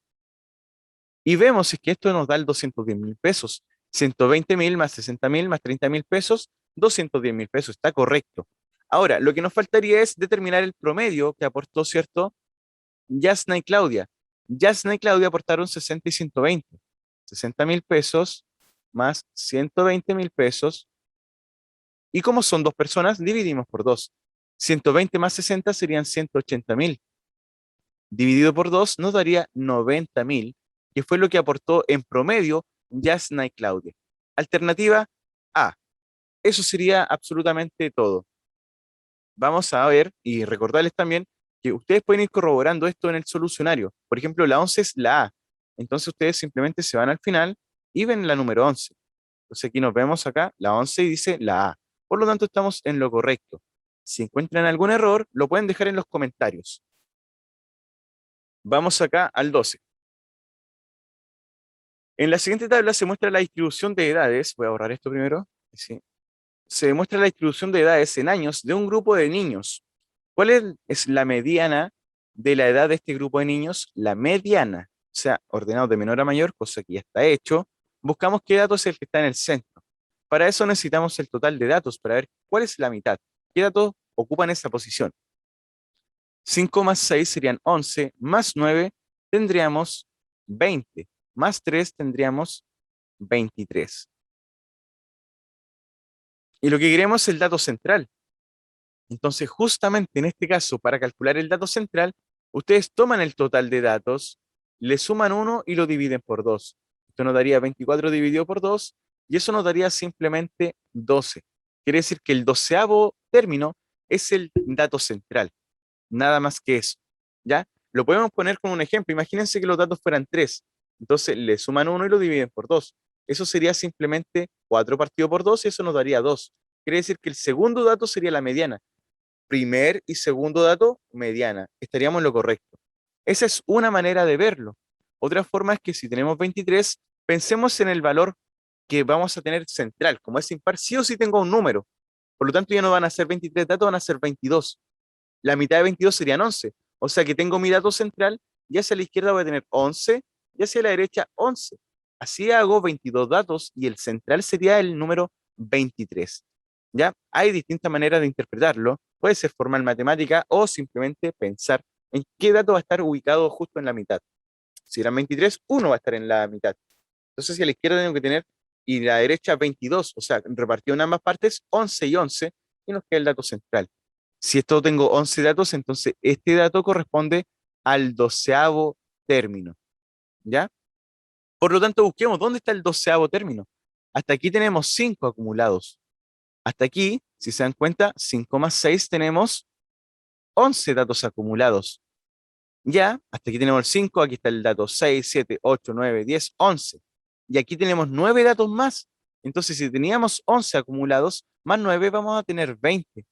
Y vemos si es que esto nos da el 210.000 pesos. 120.000 más 60.000 más 30.000 pesos, 210.000 pesos. Está correcto. Ahora, lo que nos faltaría es determinar el promedio que aportó, ¿cierto? Yasna y Claudia. Yasna y Claudia aportaron 60 y 120. 60.000 pesos más 120.000 pesos. Y como son dos personas, dividimos por 2. 120 más 60 serían 180.000. Dividido por 2 nos daría 90.000, que fue lo que aportó en promedio Yasna y Claudia. Alternativa A. Eso sería absolutamente todo. Vamos a ver y recordarles también que ustedes pueden ir corroborando esto en el solucionario. Por ejemplo, la 11 es la A. Entonces ustedes simplemente se van al final y ven la número 11. Entonces aquí nos vemos acá, la 11 y dice la A. Por lo tanto, estamos en lo correcto. Si encuentran algún error, lo pueden dejar en los comentarios. Vamos acá al 12. En la siguiente tabla se muestra la distribución de edades. Voy a borrar esto primero. Sí. Se muestra la distribución de edades en años de un grupo de niños. ¿Cuál es la mediana de la edad de este grupo de niños? La mediana, o sea, ordenado de menor a mayor, cosa que ya está hecho. Buscamos qué dato es el que está en el centro. Para eso necesitamos el total de datos para ver cuál es la mitad. ¿Qué datos ocupan esa posición? 5 más 6 serían 11, más 9 tendríamos 20, más 3 tendríamos 23. Y lo que queremos es el dato central. Entonces, justamente en este caso, para calcular el dato central, ustedes toman el total de datos, le suman 1 y lo dividen por 2. Esto nos daría 24 dividido por 2 y eso nos daría simplemente 12. Quiere decir que el 12º término es el dato central, nada más que eso. ¿Ya? Lo podemos poner con un ejemplo. Imagínense que los datos fueran 3. Entonces le suman 1 y lo dividen por 2. Eso sería simplemente 4 partido por 2 y eso nos daría 2. Quiere decir que el segundo dato sería la mediana. Primer y segundo dato, mediana. Estaríamos en lo correcto. Esa es una manera de verlo. Otra forma es que si tenemos 23, pensemos en el valor que vamos a tener central. Como es impar, sí o sí tengo un número. Por lo tanto, ya no van a ser 23 datos, van a ser 22. La mitad de 22 serían 11. O sea que tengo mi dato central y hacia la izquierda voy a tener 11 y hacia la derecha 11. Así hago 22 datos y el central sería el número 23. ¿Ya? Hay distintas maneras de interpretarlo. Puede ser formal matemática o simplemente pensar en qué dato va a estar ubicado justo en la mitad. Si eran 23, uno va a estar en la mitad. Entonces, si a la izquierda tengo que tener y a la derecha 22, o sea, repartido en ambas partes, 11 y 11, y nos queda el dato central. Si esto tengo 11 datos, entonces este dato corresponde al doceavo término, ¿ya? Por lo tanto, busquemos dónde está el doceavo término. Hasta aquí tenemos 5 acumulados. Hasta aquí, si se dan cuenta, 5 más 6 tenemos 11 datos acumulados. Ya, hasta aquí tenemos el 5, aquí está el dato 6, 7, 8, 9, 10, 11. Y aquí tenemos 9 datos más. Entonces, si teníamos 11 acumulados, más 9 vamos a tener 20.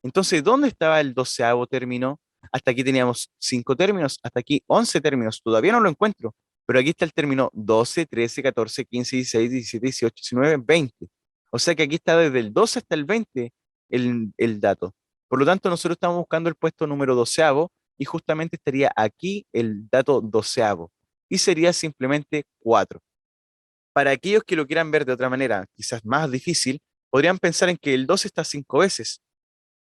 Entonces, ¿dónde estaba el doceavo término? Hasta aquí teníamos 5 términos, hasta aquí 11 términos. Todavía no lo encuentro, pero aquí está el término 12, 13, 14, 15, 16, 17, 18, 19, 20. O sea que aquí está desde el 12 hasta el 20 el dato. Por lo tanto, nosotros estamos buscando el puesto número doceavo y justamente estaría aquí el dato doceavo y sería simplemente 4. Para aquellos que lo quieran ver de otra manera, quizás más difícil, podrían pensar en que el 2 está 5 veces.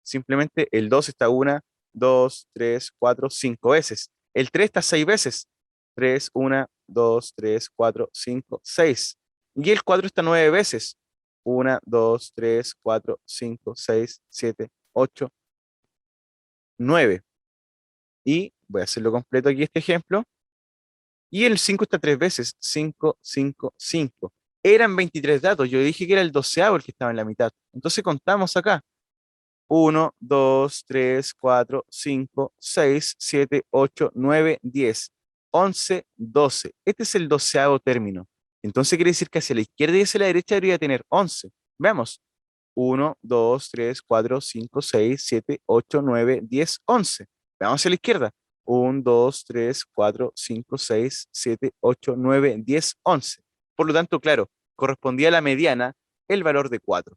Simplemente el 2 está una, 2, 3, 4, 5 veces. El 3 está 6 veces. 3, 1, 2, 3, 4, 5, 6. Y el 4 está 9 veces. 1, 2, 3, 4, 5, 6, 7, 8, 9. Y voy a hacerlo completo aquí este ejemplo. Y el 5 está 3 veces. 5, 5, 5. Eran 23 datos. Yo dije que era el doceavo el que estaba en la mitad. Entonces contamos acá. 1, 2, 3, 4, 5, 6, 7, 8, 9, 10, 11, 12. Este es el doceavo término. Entonces quiere decir que hacia la izquierda y hacia la derecha debería tener 11. Veamos. 1, 2, 3, 4, 5, 6, 7, 8, 9, 10, 11. Veamos hacia la izquierda. 1, 2, 3, 4, 5, 6, 7, 8, 9, 10, 11. Por lo tanto, claro, correspondía a la mediana el valor de 4.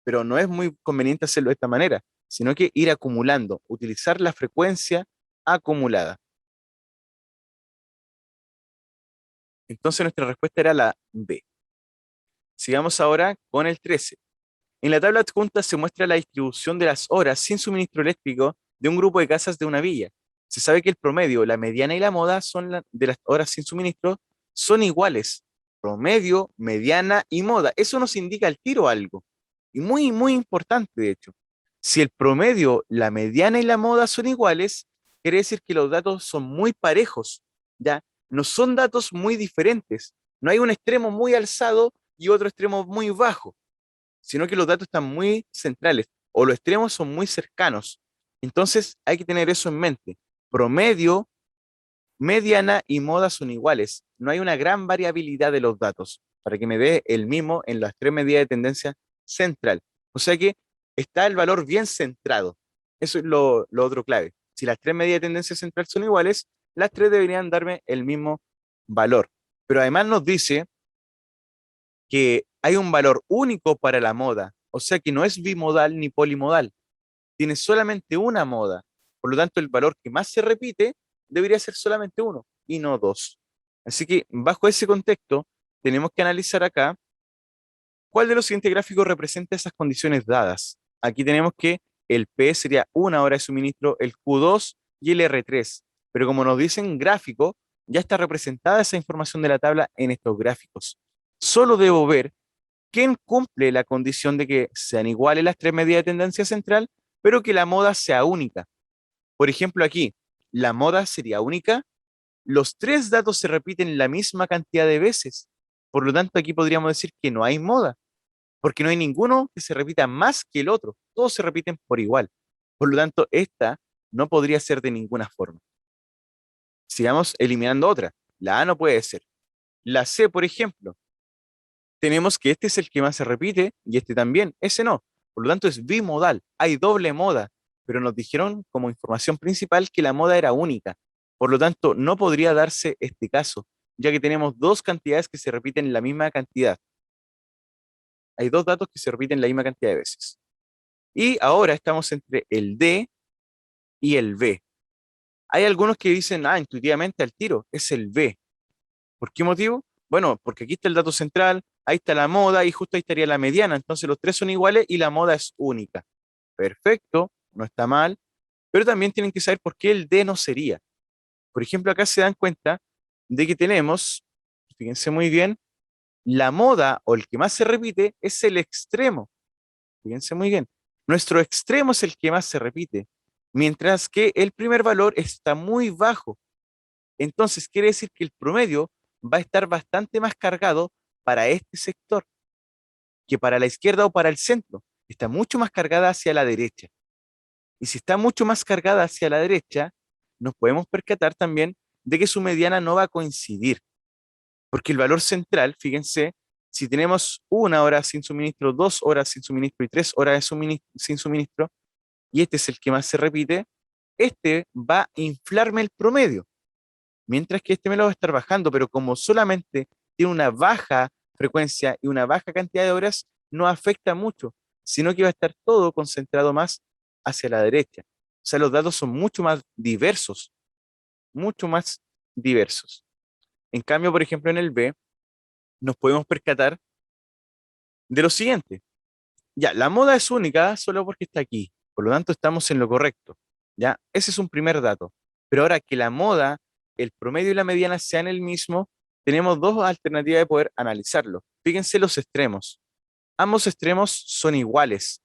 Pero no es muy conveniente hacerlo de esta manera, sino que ir acumulando, utilizar la frecuencia acumulada. Entonces nuestra respuesta era la B. Sigamos ahora con el 13. En la tabla adjunta se muestra la distribución de las horas sin suministro eléctrico de un grupo de casas de una villa. Se sabe que el promedio, la mediana y la moda de las horas sin suministro son iguales. Promedio, mediana y moda. Eso nos indica al tiro algo. Y muy, muy importante, de hecho. Si el promedio, la mediana y la moda son iguales, quiere decir que los datos son muy parejos, ¿ya? No son datos muy diferentes. No hay un extremo muy alzado y otro extremo muy bajo, sino que los datos están muy centrales o los extremos son muy cercanos. Entonces hay que tener eso en mente. Promedio, mediana y moda son iguales. No hay una gran variabilidad de los datos para que me dé el mismo en las tres medidas de tendencia central. O sea que está el valor bien centrado. Eso es lo otro clave. Si las tres medidas de tendencia central son iguales, las tres deberían darme el mismo valor. Pero además nos dice que hay un valor único para la moda, o sea que no es bimodal ni polimodal, tiene solamente una moda. Por lo tanto, el valor que más se repite debería ser solamente uno y no dos. Así que bajo ese contexto, tenemos que analizar acá cuál de los siguientes gráficos representa esas condiciones dadas. Aquí tenemos que el P sería una hora de suministro, el Q2 y el R3. Pero como nos dicen gráfico, ya está representada esa información de la tabla en estos gráficos. Solo debo ver quién cumple la condición de que sean iguales las tres medidas de tendencia central, pero que la moda sea única. Por ejemplo, aquí, la moda sería única, los tres datos se repiten la misma cantidad de veces. Por lo tanto, aquí podríamos decir que no hay moda, porque no hay ninguno que se repita más que el otro. Todos se repiten por igual. Por lo tanto, esta no podría ser de ninguna forma. Sigamos eliminando otra. La A no puede ser. La C, por ejemplo, tenemos que este es el que más se repite y este también, ese no. Por lo tanto, es bimodal, hay doble moda, pero nos dijeron como información principal que la moda era única. Por lo tanto, no podría darse este caso, ya que tenemos dos cantidades que se repiten la misma cantidad. Hay dos datos que se repiten la misma cantidad de veces. Y ahora estamos entre el D y el B. Hay algunos que dicen, intuitivamente al tiro, es el B. ¿Por qué motivo? Bueno, porque aquí está el dato central, ahí está la moda y justo ahí estaría la mediana. Entonces los tres son iguales y la moda es única. Perfecto, no está mal, pero también tienen que saber por qué el D no sería. Por ejemplo, acá se dan cuenta de que tenemos, fíjense muy bien, la moda o el que más se repite es el extremo. Fíjense muy bien. Nuestro extremo es el que más se repite, mientras que el primer valor está muy bajo. Entonces quiere decir que el promedio va a estar bastante más cargado para este sector que para la izquierda o para el centro. Está mucho más cargada hacia la derecha. Y si está mucho más cargada hacia la derecha, nos podemos percatar también de que su mediana no va a coincidir, porque el valor central, fíjense, si tenemos 1 hora sin suministro, 2 horas sin suministro y 3 horas sin suministro, y este es el que más se repite, este va a inflarme el promedio, mientras que este me lo va a estar bajando, pero como solamente tiene una baja frecuencia y una baja cantidad de horas, no afecta mucho, sino que va a estar todo concentrado más hacia la derecha. O sea, los datos son mucho más diversos. En cambio, por ejemplo, en el B, nos podemos percatar de lo siguiente. Ya, la moda es única solo porque está aquí. Por lo tanto, estamos en lo correcto. Ya, ese es un primer dato. Pero ahora que la moda, el promedio y la mediana sean el mismo, tenemos dos alternativas de poder analizarlo. Fíjense los extremos. Ambos extremos son iguales.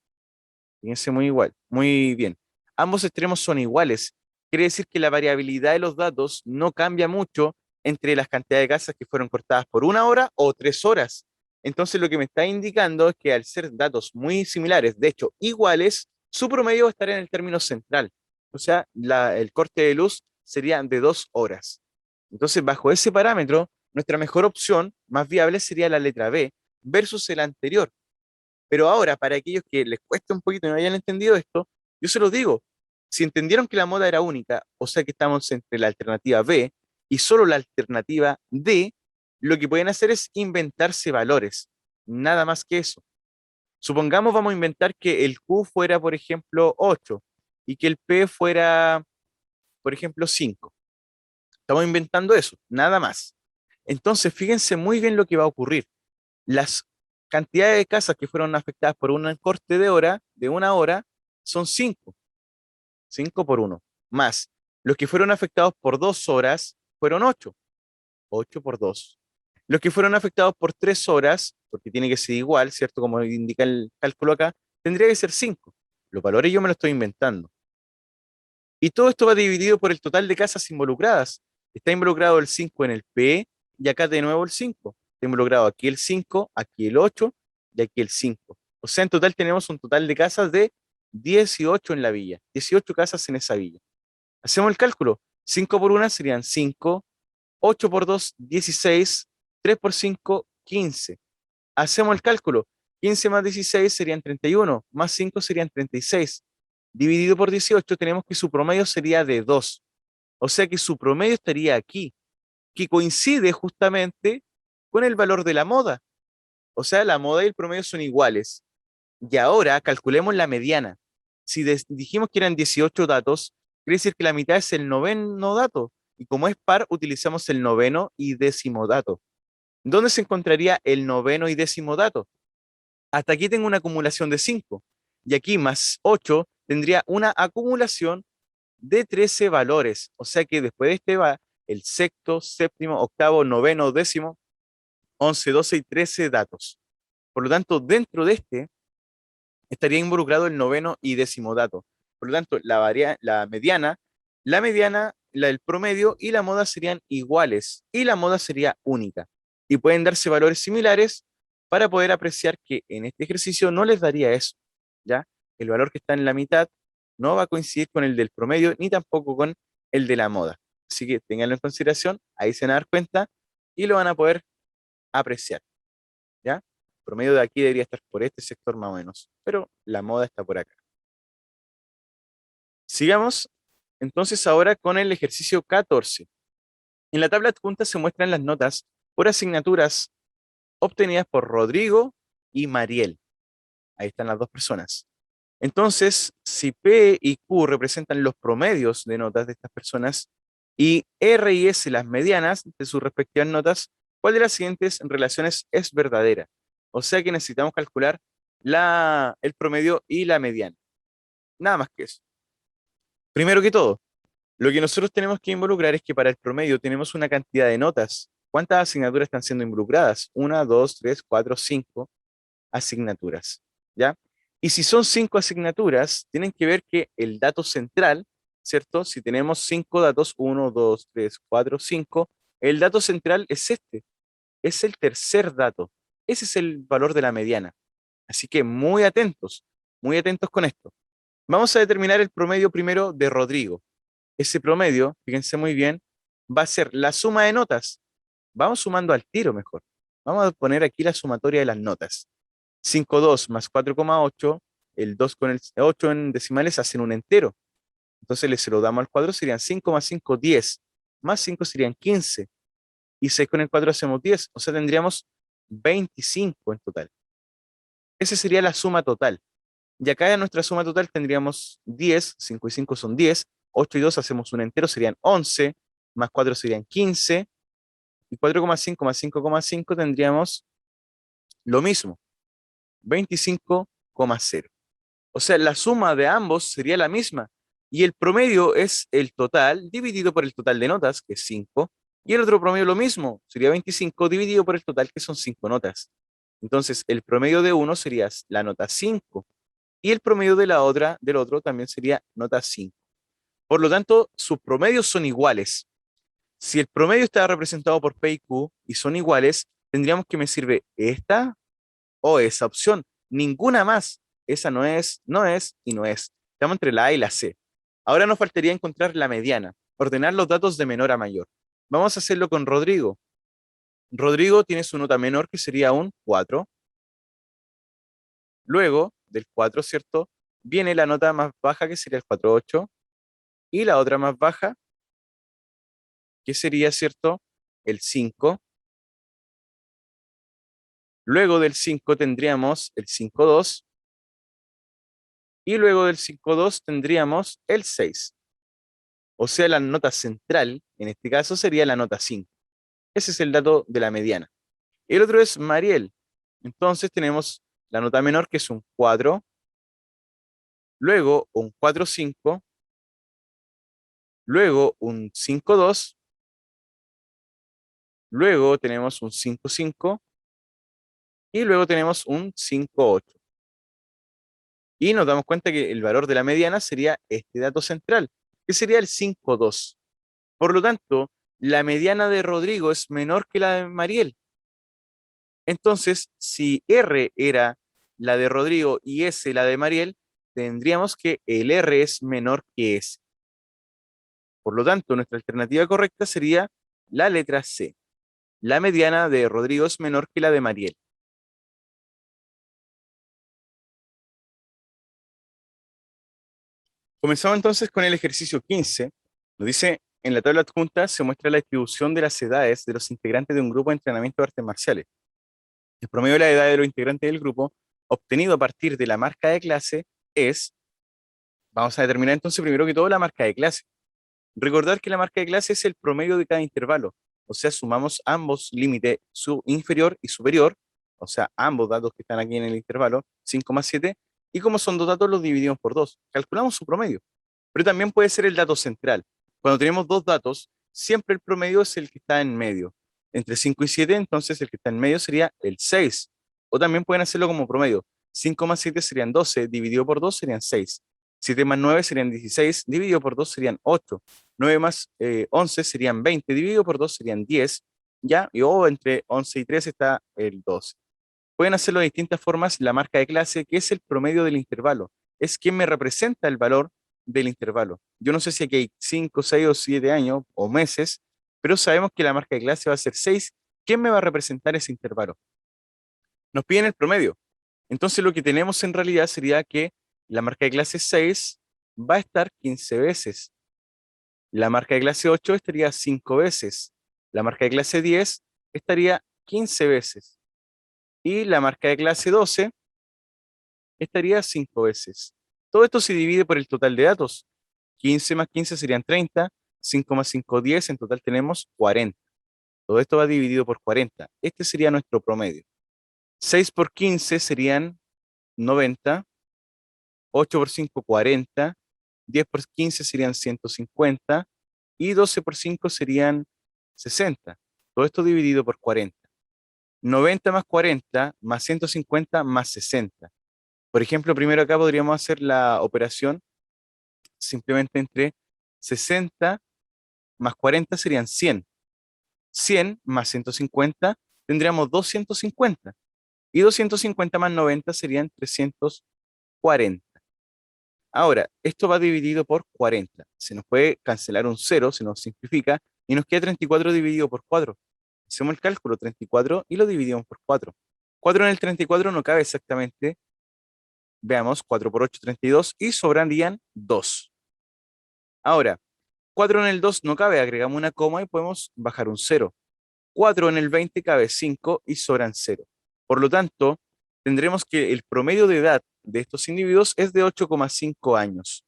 Fíjense muy bien. Ambos extremos son iguales. Quiere decir que la variabilidad de los datos no cambia mucho entre las cantidades de casas que fueron cortadas por 1 hora o 3 horas. Entonces lo que me está indicando es que al ser datos muy similares, de hecho iguales, su promedio va a estar en el término central. O sea, el corte de luz sería de 2 horas. Entonces, bajo ese parámetro, nuestra mejor opción, más viable, sería la letra B versus el anterior. Pero ahora, para aquellos que les cueste un poquito y no hayan entendido esto, yo se los digo, si entendieron que la moda era única, o sea que estamos entre la alternativa B y solo la alternativa D, lo que pueden hacer es inventarse valores, nada más que eso. Supongamos vamos a inventar que el Q fuera, por ejemplo, 8 y que el P fuera, por ejemplo, 5. Estamos inventando eso, nada más. Entonces, fíjense muy bien lo que va a ocurrir. Las cantidades de casas que fueron afectadas por un corte de hora, de 1 hora, son 5, 5 por 1, más los que fueron afectados por 2 horas fueron 8, 8 por 2. Los que fueron afectados por 3 horas, porque tiene que ser igual, ¿cierto? Como indica el cálculo acá, tendría que ser 5. Los valores yo me los estoy inventando. Y todo esto va dividido por el total de casas involucradas. Está involucrado el 5 en el P y acá de nuevo el 5. Está involucrado aquí el 5, aquí el 8 y aquí el 5. O sea, en total tenemos un total de casas de 18 en la villa. 18 casas en esa villa. Hacemos el cálculo. 5 por 1 serían 5, 8 por 2, 16, 3 por 5, 15. Hacemos el cálculo. 15 más 16 serían 31, más 5 serían 36. Dividido por 18 tenemos que su promedio sería de 2. O sea que su promedio estaría aquí, que coincide justamente con el valor de la moda. O sea, la moda y el promedio son iguales. Y ahora calculemos la mediana. Si dijimos que eran 18 datos, quiere decir que la mitad es el noveno dato. Y como es par, utilizamos el noveno y décimo dato. ¿Dónde se encontraría el noveno y décimo dato? Hasta aquí tengo una acumulación de 5. Y aquí más 8 tendría una acumulación de 13 valores. O sea que después de este va el sexto, séptimo, octavo, noveno, décimo, 11, 12 y 13 datos. Por lo tanto, dentro de este estaría involucrado el noveno y décimo dato. Por lo tanto, la mediana, el promedio y la moda serían iguales y la moda sería única. Y pueden darse valores similares para poder apreciar que en este ejercicio no les daría eso, ¿ya? El valor que está en la mitad no va a coincidir con el del promedio ni tampoco con el de la moda. Así que ténganlo en consideración, ahí se van a dar cuenta y lo van a poder apreciar, ¿ya? El promedio de aquí debería estar por este sector más o menos, pero la moda está por acá. Sigamos entonces ahora con el ejercicio 14. En la tabla adjunta se muestran las notas por asignaturas obtenidas por Rodrigo y Mariel. Ahí están las dos personas. Entonces, si P y Q representan los promedios de notas de estas personas y R y S las medianas de sus respectivas notas, ¿cuál de las siguientes relaciones es verdadera? O sea que necesitamos calcular el promedio y la mediana. Nada más que eso. Primero que todo, lo que nosotros tenemos que involucrar es que para el promedio tenemos una cantidad de notas. ¿Cuántas asignaturas están siendo involucradas? Una, dos, tres, cuatro, cinco asignaturas. ¿Ya? Y si son cinco asignaturas, tienen que ver que el dato central, ¿cierto? Si tenemos cinco datos, uno, dos, tres, cuatro, cinco, el dato central es este, es el tercer dato. Ese es el valor de la mediana. Así que muy atentos con esto. Vamos a determinar el promedio primero de Rodrigo. Ese promedio, fíjense muy bien, va a ser la suma de notas. Vamos sumando al tiro mejor. Vamos a poner aquí la sumatoria de las notas. 5,2 más 4,8, el 2 con el 8 en decimales hacen un entero. Entonces le se lo damos al cuadro, serían 5 más 5, 10. Más 5 serían 15. Y 6 con el 4 hacemos 10. O sea, tendríamos 25 en total. Esa sería la suma total. Y acá en nuestra suma total tendríamos 10, 5 y 5 son 10, 8 y 2 hacemos un entero, serían 11, más 4 serían 15, y 4,5 más 5,5 tendríamos lo mismo, 25,0. O sea, la suma de ambos sería la misma, y el promedio es el total dividido por el total de notas, que es 5, y el otro promedio lo mismo, sería 25 dividido por el total, que son 5 notas. Entonces, el promedio de uno sería la nota 5. Y el promedio de la otra, del otro también sería nota 5. Por lo tanto, sus promedios son iguales. Si el promedio está representado por P y Q y son iguales, tendríamos que me sirve esta o esa opción. Ninguna más. Esa no es, no es y no es. Estamos entre la A y la C. Ahora nos faltaría encontrar la mediana, ordenar los datos de menor a mayor. Vamos a hacerlo con Rodrigo. Rodrigo tiene su nota menor que sería un 4. Luego del 4, ¿cierto? Viene la nota más baja que sería el 4,8 y la otra más baja que sería, ¿cierto? El 5. Luego del 5 tendríamos el 5,2 y luego del 5,2 tendríamos el 6. O sea, la nota central, en este caso, sería la nota 5. Ese es el dato de la mediana. El otro es Mariel. Entonces tenemos la nota menor que es un 4, luego un 4,5, luego un 5,2, luego tenemos un 5,5 y luego tenemos un 5,8. Y nos damos cuenta que el valor de la mediana sería este dato central, que sería el 5,2. Por lo tanto, la mediana de Rodrigo es menor que la de Mariel. Entonces, si R era la de Rodrigo y S la de Mariel, tendríamos que el R es menor que S. Por lo tanto, nuestra alternativa correcta sería la letra C. La mediana de Rodrigo es menor que la de Mariel. Comenzamos entonces con el ejercicio 15. Nos dice, en la tabla adjunta se muestra la distribución de las edades de los integrantes de un grupo de entrenamiento de artes marciales. El promedio de la edad de los integrantes del grupo, obtenido a partir de la marca de clase, es, vamos a determinar entonces primero que todo la marca de clase. Recordar que la marca de clase es el promedio de cada intervalo, o sea, sumamos ambos límites inferior y superior, o sea, ambos datos que están aquí en el intervalo, 5,7, y como son dos datos, los dividimos por 2. Calculamos su promedio. Pero también puede ser el dato central. Cuando tenemos dos datos, siempre el promedio es el que está en medio. Entre 5 y 7, entonces el que está en medio sería el 6. O también pueden hacerlo como promedio. 5 más 7 serían 12, dividido por 2 serían 6. 7 más 9 serían 16, dividido por 2 serían 8. 9 más 11 serían 20, dividido por 2 serían 10. ¿Ya? O entre 11 y 3 está el 12. Pueden hacerlo de distintas formas. La marca de clase, que es el promedio del intervalo, es quien me representa el valor del intervalo. Yo no sé si aquí hay 5, 6 o 7 años o meses, pero sabemos que la marca de clase va a ser 6. ¿Quién me va a representar ese intervalo? Nos piden el promedio. Entonces lo que tenemos en realidad sería que la marca de clase 6 va a estar 15 veces. La marca de clase 8 estaría 5 veces. La marca de clase 10 estaría 15 veces. Y la marca de clase 12 estaría 5 veces. Todo esto se divide por el total de datos. 15 más 15 serían 30, 5 más 5, 10, en total tenemos 40. Todo esto va dividido por 40. Este sería nuestro promedio. 6 por 15 serían 90, 8 por 5, 40, 10 por 15 serían 150 y 12 por 5 serían 60. Todo esto dividido por 40. 90 más 40 más 150 más 60. Por ejemplo, primero acá podríamos hacer la operación simplemente entre 60 más 40 serían 100. 100 más 150 tendríamos 250. Y 250 más 90 serían 340. Ahora, esto va dividido por 40. Se nos puede cancelar un 0, se nos simplifica, y nos queda 34 dividido por 4. Hacemos el cálculo 34 y lo dividimos por 4. 4 en el 34 no cabe exactamente. Veamos, 4 por 8, 32, y sobrarían 2. Ahora, 4 en el 2 no cabe, agregamos una coma y podemos bajar un 0. 4 en el 20 cabe 5 y sobran 0. Por lo tanto, tendremos que el promedio de edad de estos individuos es de 8,5 años.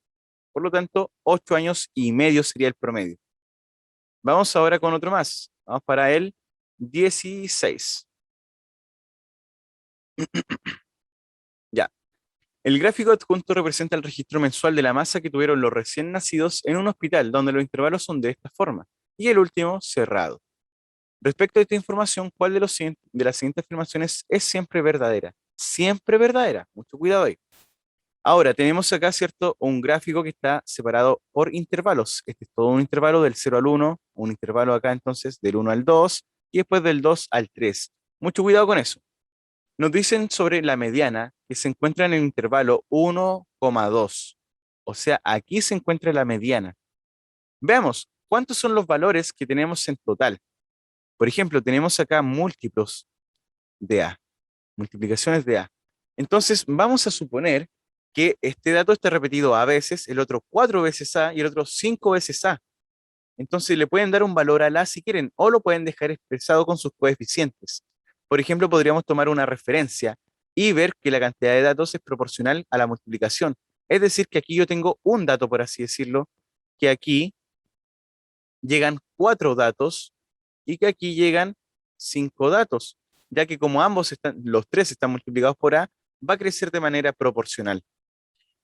Por lo tanto, 8 años y medio sería el promedio. Vamos ahora con otro más. Vamos para el 16. Ya. El gráfico adjunto representa el registro mensual de la masa que tuvieron los recién nacidos en un hospital, donde los intervalos son de esta forma, y el último cerrado. Respecto a esta información, ¿cuál de las siguientes afirmaciones es siempre verdadera? Siempre verdadera. Mucho cuidado ahí. Ahora, tenemos acá, ¿cierto? Un gráfico que está separado por intervalos. Este es todo un intervalo del 0 al 1, un intervalo acá entonces del 1 al 2 y después del 2 al 3. Mucho cuidado con eso. Nos dicen sobre la mediana que se encuentra en el intervalo 1,2. O sea, aquí se encuentra la mediana. Veamos, ¿cuántos son los valores que tenemos en total? Por ejemplo, tenemos acá múltiplos de A, multiplicaciones de A. Entonces, vamos a suponer que este dato está repetido A veces, el otro 4 veces A y el otro 5 veces A. Entonces, le pueden dar un valor al A si quieren, o lo pueden dejar expresado con sus coeficientes. Por ejemplo, podríamos tomar una referencia y ver que la cantidad de datos es proporcional a la multiplicación. Es decir, que aquí yo tengo un dato, por así decirlo, que aquí llegan 4 datos y que aquí llegan 5 datos, ya que como ambos están, los tres están multiplicados por A, va a crecer de manera proporcional.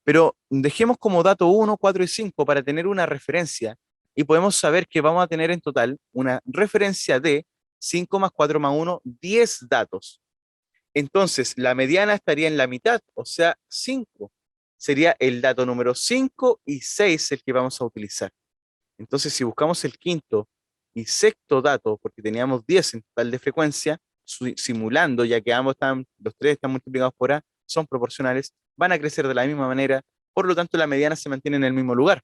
Pero dejemos como dato 1, 4 y 5 para tener una referencia y podemos saber que vamos a tener en total una referencia de 5 más 4 más 1, 10 datos. Entonces, la mediana estaría en la mitad, o sea, 5. Sería el dato número 5 y 6 el que vamos a utilizar. Entonces, si buscamos el quinto y sexto dato, porque teníamos 10 en total de frecuencia, simulando, ya que ambos están, los tres están multiplicados por A, son proporcionales, van a crecer de la misma manera, por lo tanto la mediana se mantiene en el mismo lugar.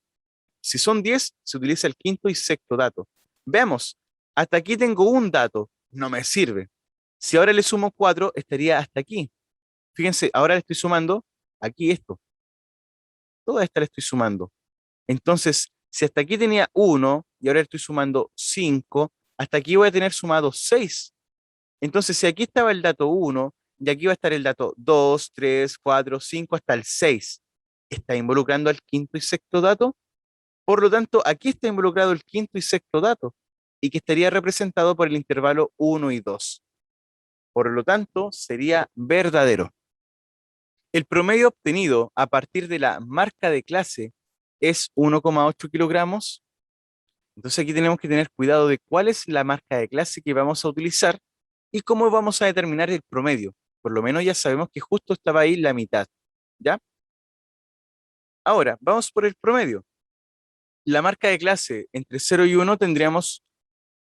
Si son 10, se utiliza el quinto y sexto dato. Veamos, hasta aquí tengo un dato, no me sirve. Si ahora le sumo 4, estaría hasta aquí. Fíjense, ahora le estoy sumando aquí esto. Toda esta le estoy sumando. Entonces, si hasta aquí tenía 1 y ahora estoy sumando 5, hasta aquí voy a tener sumado 6. Entonces, si aquí estaba el dato 1 y aquí va a estar el dato 2, 3, 4, 5 hasta el 6, ¿está involucrando al quinto y sexto dato? Por lo tanto, aquí está involucrado el quinto y sexto dato y que estaría representado por el intervalo 1 y 2. Por lo tanto, sería verdadero. El promedio obtenido a partir de la marca de clase es 1,8 kilogramos. Entonces aquí tenemos que tener cuidado de cuál es la marca de clase que vamos a utilizar y cómo vamos a determinar el promedio. Por lo menos ya sabemos que justo estaba ahí la mitad, ¿ya? Ahora, vamos por el promedio. La marca de clase entre 0 y 1 tendríamos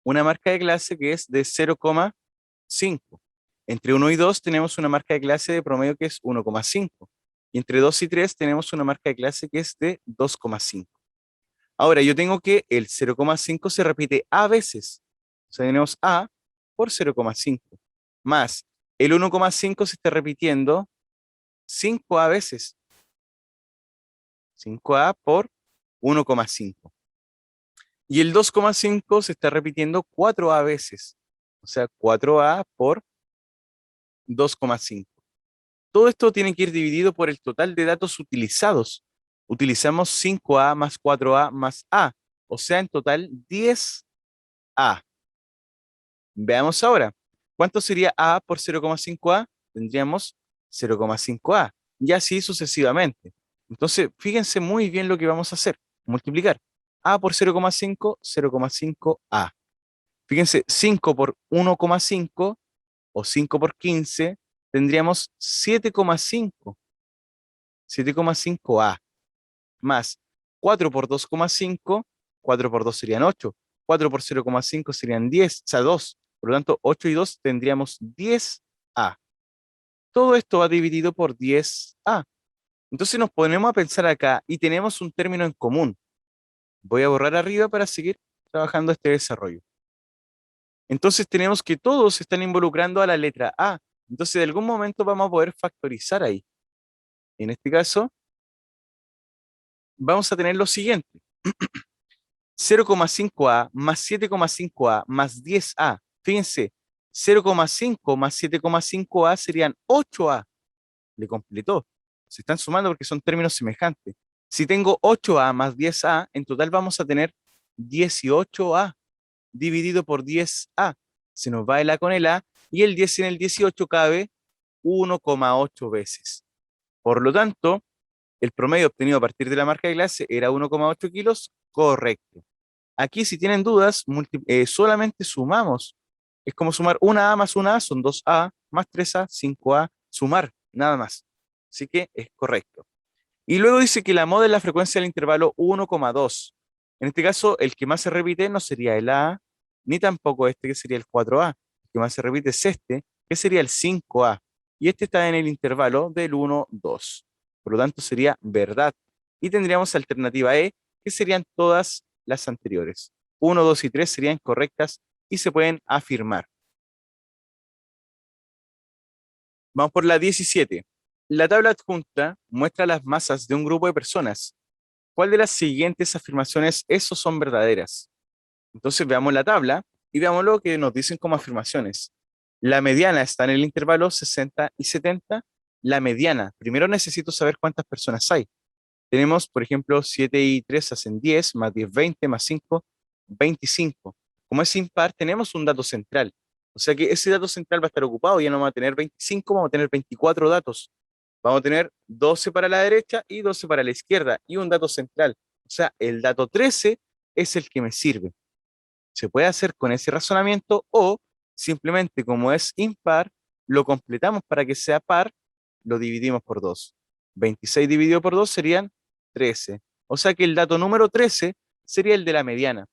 una marca de clase que es de 0,5. Entre 1 y 2 tenemos una marca de clase de promedio que es 1,5. Y entre 2 y 3 tenemos una marca de clase que es de 2,5. Ahora, yo tengo que el 0,5 se repite A veces. O sea, tenemos A por 0,5. Más el 1,5 se está repitiendo 5A veces. 5A por 1,5. Y el 2,5 se está repitiendo 4A veces. O sea, 4A por 2,5. todo esto tiene que ir dividido por el total de datos utilizados. Utilizamos 5A más 4A más A, o sea, en total 10A. Veamos ahora, ¿cuánto sería A por 0,5A? Tendríamos 0,5A, y así sucesivamente. Entonces, fíjense muy bien lo que vamos a hacer. Multiplicar A por 0,5, 0,5A. Fíjense, 5 por 1,5 o 5 por 15, tendríamos 7,5, 7,5A, más 4 por 2,5, 4 por 2 serían 8, 4 por 0,5 serían 10, o sea, 2. Por lo tanto, 8 y 2 tendríamos 10A. Todo esto va dividido por 10A. Entonces nos ponemos a pensar acá y tenemos un término en común. Voy a borrar arriba para seguir trabajando este desarrollo. Entonces tenemos que todos están involucrando a la letra A. Entonces de algún momento vamos a poder factorizar ahí. En este caso, vamos a tener lo siguiente. 0,5A más 7,5A más 10A. Fíjense, 0,5 más 7,5A serían 8A. Le completó. Se están sumando porque son términos semejantes. Si tengo 8A más 10A, en total vamos a tener 18A dividido por 10A. Se nos va el A con el A y el 10 en el 18 cabe 1,8 veces. Por lo tanto, el promedio obtenido a partir de la marca de clase era 1,8 kilos, correcto. Aquí, si tienen dudas, solamente sumamos. Es como sumar una A más una A, son 2A, más 3A, 5A, sumar, nada más. Así que es correcto. Y luego dice que la moda es la frecuencia del intervalo 1,2. En este caso, el que más se repite no sería el A, ni tampoco este, que sería el 4A. El que más se repite es este, que sería el 5A. Y este está en el intervalo del 1, 2. Por lo tanto, sería verdad. Y tendríamos alternativa E, que serían todas las anteriores. 1, 2 y 3 serían correctas y se pueden afirmar. Vamos por la 17. La tabla adjunta muestra las masas de un grupo de personas. ¿Cuál de las siguientes afirmaciones esos son verdaderas? Entonces veamos la tabla y veamos lo que nos dicen como afirmaciones. La mediana está en el intervalo 60 y 70. La mediana, primero necesito saber cuántas personas hay. Tenemos, por ejemplo, 7 y 3 hacen 10, más 10, 20, más 5, 25. Como es impar, tenemos un dato central. O sea que ese dato central va a estar ocupado, ya no vamos a tener 25, vamos a tener 24 datos. Vamos a tener 12 para la derecha y 12 para la izquierda y un dato central. O sea, el dato 13 es el que me sirve. Se puede hacer con ese razonamiento o simplemente como es impar, lo completamos para que sea par, lo dividimos por 2. 26 dividido por 2 serían 13. O sea que el dato número 13 sería el de la mediana.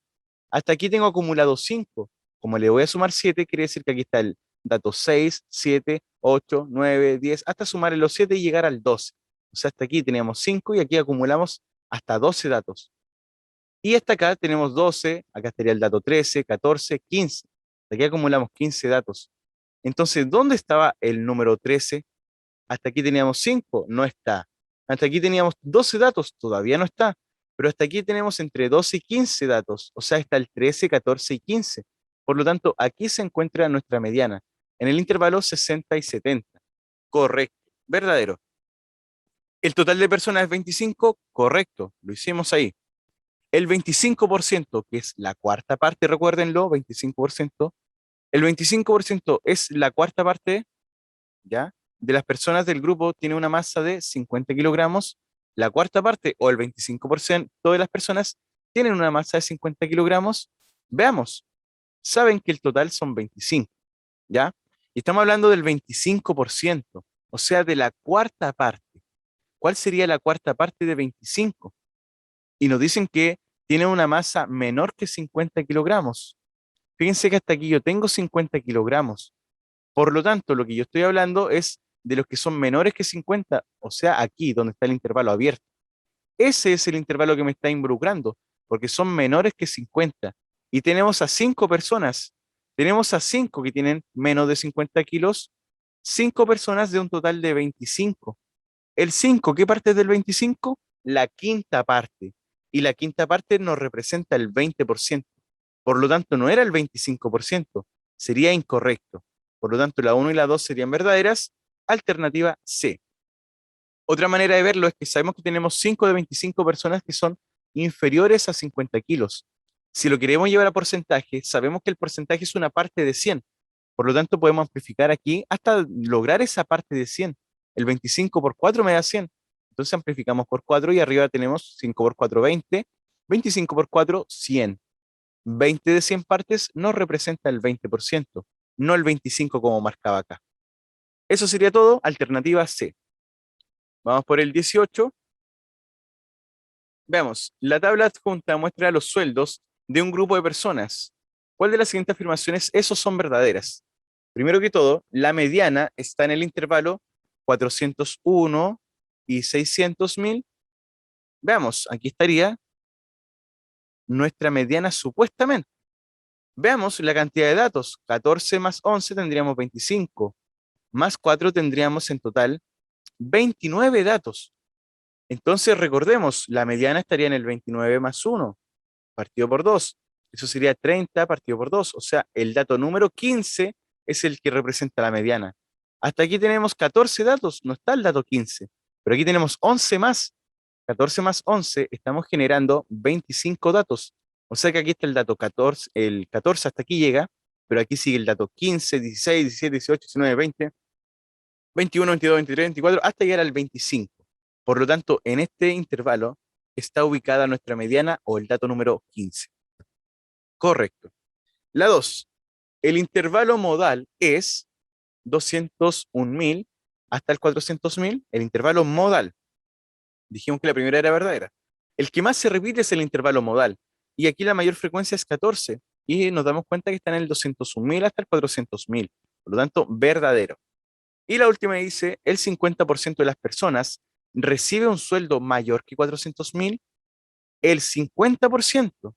Hasta aquí tengo acumulado 5. Como le voy a sumar 7, quiere decir que aquí está el dato 6, 7, 8, 9, 10, hasta sumar los 7 y llegar al 12. O sea, hasta aquí teníamos 5 y aquí acumulamos hasta 12 datos. Y hasta acá tenemos 12, acá estaría el dato 13, 14, 15. Hasta aquí acumulamos 15 datos. Entonces, ¿dónde estaba el número 13? Hasta aquí teníamos 5, no está. Hasta aquí teníamos 12 datos, todavía no está. Pero hasta aquí tenemos entre 12 y 15 datos, o sea, está el 13, 14 y 15. Por lo tanto, aquí se encuentra nuestra mediana, en el intervalo 60 y 70. Correcto, verdadero. ¿El total de personas es 25? Correcto, lo hicimos ahí. El 25%, que es la cuarta parte, recuérdenlo, 25%, el 25% es la cuarta parte, ¿ya? De las personas del grupo tiene una masa de 50 kilogramos, la cuarta parte o el 25% de las personas tienen una masa de 50 kilogramos. Veamos, saben que el total son 25, ¿ya? Y estamos hablando del 25%, o sea, de la cuarta parte. ¿Cuál sería la cuarta parte de 25? Y nos dicen que tiene una masa menor que 50 kilogramos. Fíjense que hasta aquí yo tengo 50 kilogramos. Por lo tanto, lo que yo estoy hablando es de los que son menores que 50, o sea, aquí donde está el intervalo abierto. Ese es el intervalo que me está involucrando, porque son menores que 50. Y tenemos a 5 personas. Tenemos a 5 que tienen menos de 50 kilos, 5 personas de un total de 25. El 5, ¿qué parte es del 25? La quinta parte. Y la quinta parte nos representa el 20%. Por lo tanto, no era el 25%. Sería incorrecto. Por lo tanto, la 1 y la 2 serían verdaderas. alternativa C. Otra manera de verlo es que sabemos que tenemos 5 de 25 personas que son inferiores a 50 kilos. Si lo queremos llevar a porcentaje, sabemos que el porcentaje es una parte de 100. Por lo tanto, podemos amplificar aquí hasta lograr esa parte de 100. El 25 por 4 me da 100. Entonces amplificamos por 4 y arriba tenemos 5 por 4, 20. 25 por 4, 100. 20 de 100 partes nos representa el 20%, no el 25 como marcaba acá. Eso sería todo, alternativa C. Vamos por el 18. Veamos, la tabla adjunta muestra los sueldos de un grupo de personas. ¿Cuál de las siguientes afirmaciones esos son verdaderas? Primero que todo, la mediana está en el intervalo 401 y 600.000. Veamos, aquí estaría nuestra mediana supuestamente. Veamos la cantidad de datos. 14 más 11 tendríamos 25. Más 4 tendríamos en total 29 datos. Entonces recordemos, la mediana estaría en el 29 más 1, partido por 2. Eso sería 30 partido por 2. O sea, el dato número 15 es el que representa la mediana. Hasta aquí tenemos 14 datos, no está el dato 15. Pero aquí tenemos 11 más. 14 más 11, estamos generando 25 datos. O sea que aquí está el dato 14, el 14 hasta aquí llega, pero aquí sigue el dato 15, 16, 17, 18, 19, 20, 21, 22, 23, 24, hasta llegar al 25. Por lo tanto, en este intervalo está ubicada nuestra mediana o el dato número 15. Correcto. La 2. El intervalo modal es 201.000 hasta el 400.000. El intervalo modal. Dijimos que la primera era verdadera. El que más se repite es el intervalo modal. Y aquí la mayor frecuencia es 14. Y nos damos cuenta que está en el 201.000 hasta el 400.000. Por lo tanto, verdadero. Y la última dice, el 50% de las personas recibe un sueldo mayor que 400.000. El 50%,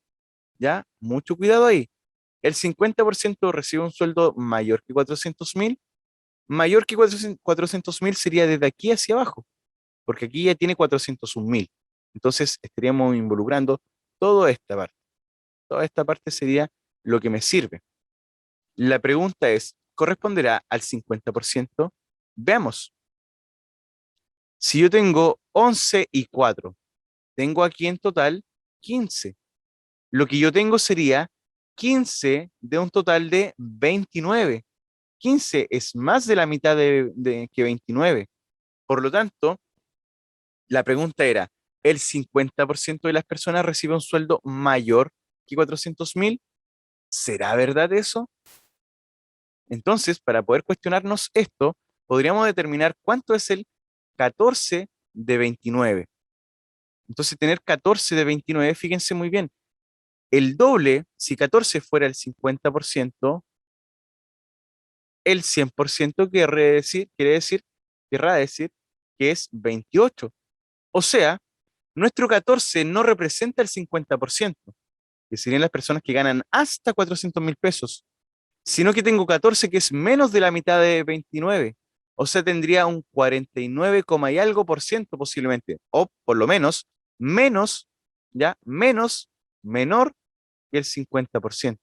¿ya? Mucho cuidado ahí. El 50% recibe un sueldo mayor que 400.000. Mayor que 400.000 sería desde aquí hacia abajo, porque aquí ya tiene 401.000. Entonces estaríamos involucrando toda esta parte. Toda esta parte sería lo que me sirve. La pregunta es, ¿corresponderá al 50%? Veamos. Si yo tengo 11 y 4, tengo aquí en total 15. Lo que yo tengo sería 15 de un total de 29. 15 es más de la mitad que 29. Por lo tanto, la pregunta era, ¿el 50% de las personas recibe un sueldo mayor que 400.000? ¿Será verdad eso? Entonces, para poder cuestionarnos esto, podríamos determinar cuánto es el 14 de 29. Entonces, tener 14 de 29, fíjense muy bien, el doble, si 14 fuera el 50%, el 100% querrá decir que es 28. O sea, nuestro 14 no representa el 50%, que serían las personas que ganan hasta 400.000 pesos, sino que tengo 14 que es menos de la mitad de 29. O sea, tendría un 49, y algo por ciento posiblemente, o por lo menos menos, ya, menos, menor que el 50%.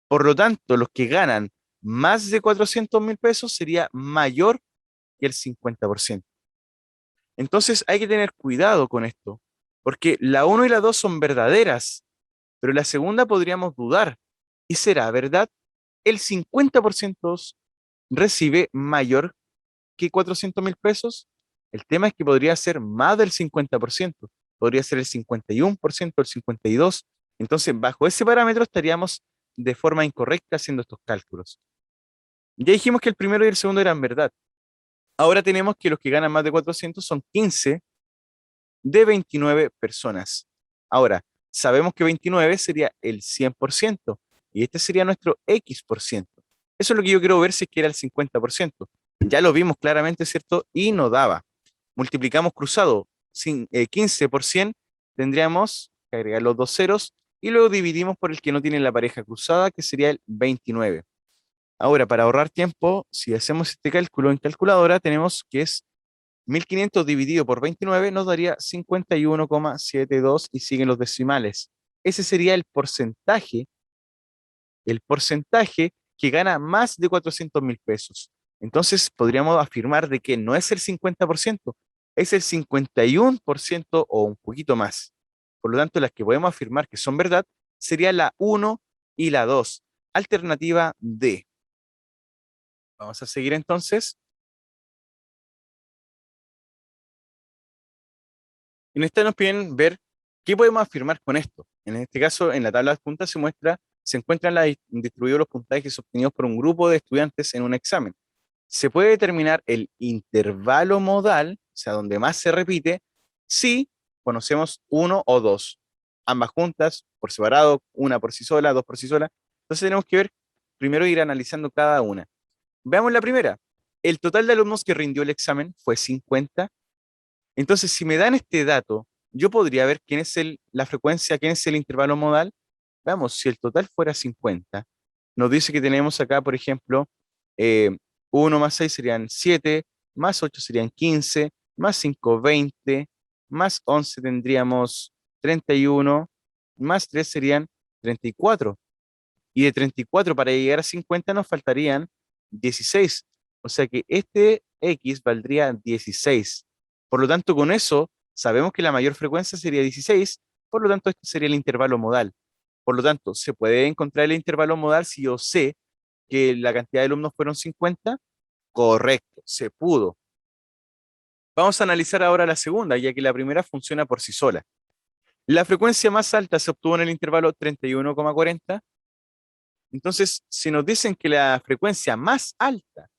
Por lo tanto, los que ganan más de 400.000 pesos sería mayor que el 50%. Entonces hay que tener cuidado con esto, porque la uno y la 2 son verdaderas, pero la segunda podríamos dudar. ¿Y será verdad? El 50% recibe mayor que 400.000 pesos. El tema es que podría ser más del 50%, podría ser el 51%, el 52%. Entonces, bajo ese parámetro estaríamos de forma incorrecta haciendo estos cálculos. Ya dijimos que el primero y el segundo eran verdad. Ahora tenemos que los que ganan más de 400 son 15 de 29 personas. Ahora, sabemos que 29 sería el 100% y este sería nuestro X%. Eso es lo que yo quiero ver si es que era el 50%. Ya lo vimos claramente, ¿cierto? Y no daba. Multiplicamos cruzado 15 por 100, tendríamos que agregar los dos ceros y luego dividimos por el que no tiene la pareja cruzada, que sería el 29. Ahora, para ahorrar tiempo, si hacemos este cálculo en calculadora, tenemos que es 1500 dividido por 29 nos daría 51,72 y siguen los decimales. Ese sería el porcentaje que gana más de 400.000 pesos. Entonces podríamos afirmar de que no es el 50%, es el 51% o un poquito más. Por lo tanto, las que podemos afirmar que son verdad sería la uno y la 2. Alternativa D. Vamos a seguir entonces. En esta nos piden ver qué podemos afirmar con esto. En este caso, en la tabla adjunta se encuentran distribuidos los puntajes obtenidos por un grupo de estudiantes en un examen. Se puede determinar el intervalo modal, o sea, donde más se repite, si conocemos uno o dos, ambas juntas, por separado, una por sí sola, dos por sí sola. Entonces tenemos que ver, primero ir analizando cada una. Veamos la primera. El total de alumnos que rindió el examen fue 50. Entonces, si me dan este dato, yo podría ver quién es la frecuencia, quién es el intervalo modal. Veamos, si el total fuera 50, nos dice que tenemos acá, por ejemplo, eh, 1 más 6 serían 7, más 8 serían 15, más 5, 20, más 11 tendríamos 31, más 3 serían 34. Y de 34 para llegar a 50 nos faltarían 16. O sea que este X valdría 16. Por lo tanto, con eso sabemos que la mayor frecuencia sería 16. Por lo tanto, este sería el intervalo modal. Por lo tanto, ¿se puede encontrar el intervalo modal si yo sé que la cantidad de alumnos fueron 50? Correcto, se pudo. Vamos a analizar ahora la segunda, ya que la primera funciona por sí sola. La frecuencia más alta se obtuvo en el intervalo 31,40. Entonces, si nos dicen que la frecuencia más alta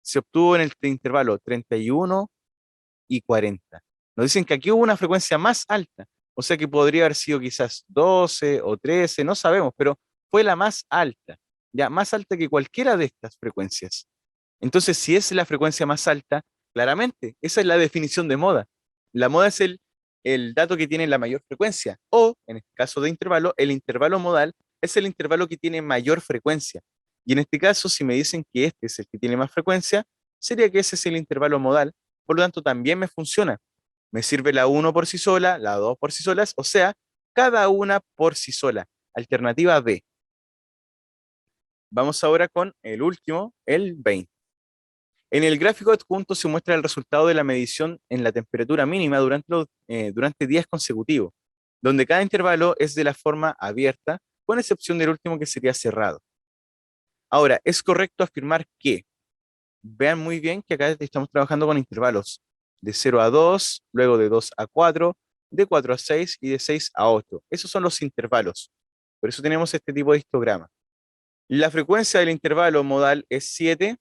se obtuvo en el intervalo 31 y 40, nos dicen que aquí hubo una frecuencia más alta, o sea que podría haber sido quizás 12 o 13, no sabemos, pero fue la más alta, ya más alta que cualquiera de estas frecuencias. Entonces, si es la frecuencia más alta, claramente, esa es la definición de moda. La moda es el dato que tiene la mayor frecuencia, o, en este caso de intervalo, el intervalo modal es el intervalo que tiene mayor frecuencia. Y en este caso, si me dicen que este es el que tiene más frecuencia, sería que ese es el intervalo modal, por lo tanto, también me funciona. Me sirve la uno por sí sola, la 2 por sí solas, o sea, cada una por sí sola. Alternativa B. Vamos ahora con el último, el 20. En el gráfico adjunto se muestra el resultado de la medición en la temperatura mínima durante días consecutivos, donde cada intervalo es de la forma abierta, con excepción del último que sería cerrado. Ahora, es correcto afirmar que, vean muy bien que acá estamos trabajando con intervalos de 0 a 2, luego de 2 a 4, de 4 a 6 y de 6 a 8. Esos son los intervalos. Por eso tenemos este tipo de histograma. La frecuencia del intervalo modal es 7,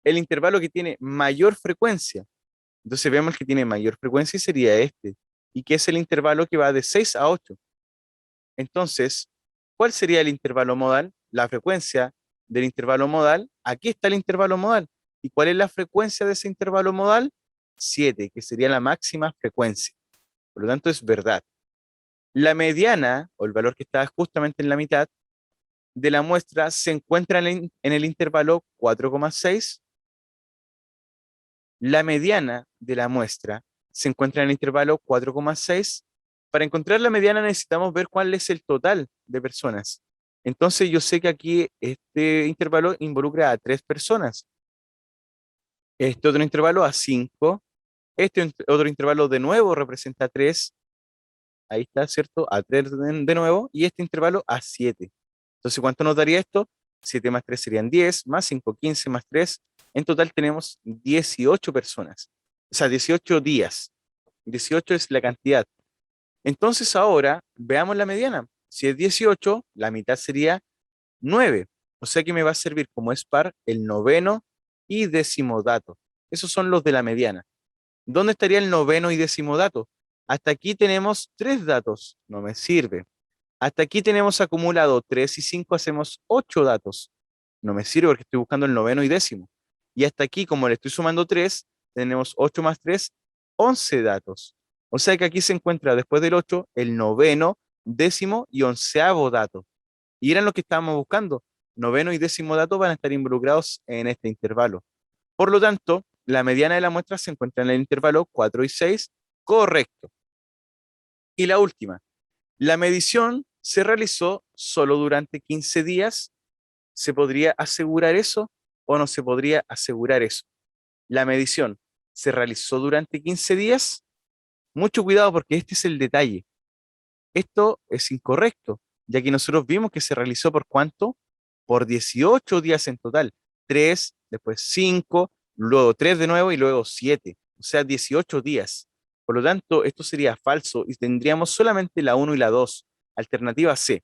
el intervalo que tiene mayor frecuencia. Entonces vemos que tiene mayor frecuencia y sería este, y que es el intervalo que va de 6 a 8. Entonces, ¿cuál sería el intervalo modal? La frecuencia del intervalo modal. Aquí está el intervalo modal. ¿Y cuál es la frecuencia de ese intervalo modal? 7, que sería la máxima frecuencia. Por lo tanto, es verdad. La mediana, o el valor que está justamente en la mitad de la muestra, se encuentra en el intervalo 4,6. La mediana de la muestra se encuentra en el intervalo 4,6. Para encontrar la mediana necesitamos ver cuál es el total de personas. Entonces yo sé que aquí este intervalo involucra a 3 personas, este otro intervalo a 5, otro intervalo de nuevo representa a 3, ahí está, ¿cierto? A 3 de nuevo, y este intervalo a 7. Entonces, ¿cuánto nos daría esto? 7 más 3 serían 10, más 5, 15, más 3. En total tenemos 18 personas. O sea, 18 días. 18 es la cantidad. Entonces, ahora veamos la mediana. Si es 18, la mitad sería 9. O sea que me va a servir como es par el noveno y décimo dato. Esos son los de la mediana. ¿Dónde estaría el noveno y décimo dato? Hasta aquí tenemos 3 datos. No me sirve. Hasta aquí tenemos acumulado 3 y 5, hacemos 8 datos. No me sirve porque estoy buscando el noveno y décimo. Y hasta aquí, como le estoy sumando 3, tenemos 8 más 3, 11 datos. O sea que aquí se encuentra después del 8 el noveno, décimo y onceavo dato. Y eran lo que estábamos buscando. Noveno y décimo dato van a estar involucrados en este intervalo. Por lo tanto, la mediana de la muestra se encuentra en el intervalo 4 y 6, correcto. Y la última, la medición se realizó solo durante 15 días. ¿Se podría asegurar eso? o no se podría asegurar eso. La medición se realizó durante 15 días. Mucho cuidado porque este es el detalle. Esto es incorrecto, ya que nosotros vimos que se realizó por ¿cuánto? Por 18 días en total. 3, después 5, luego 3 de nuevo y luego 7. O sea, 18 días. Por lo tanto, esto sería falso y tendríamos solamente la 1 y la 2. Alternativa C.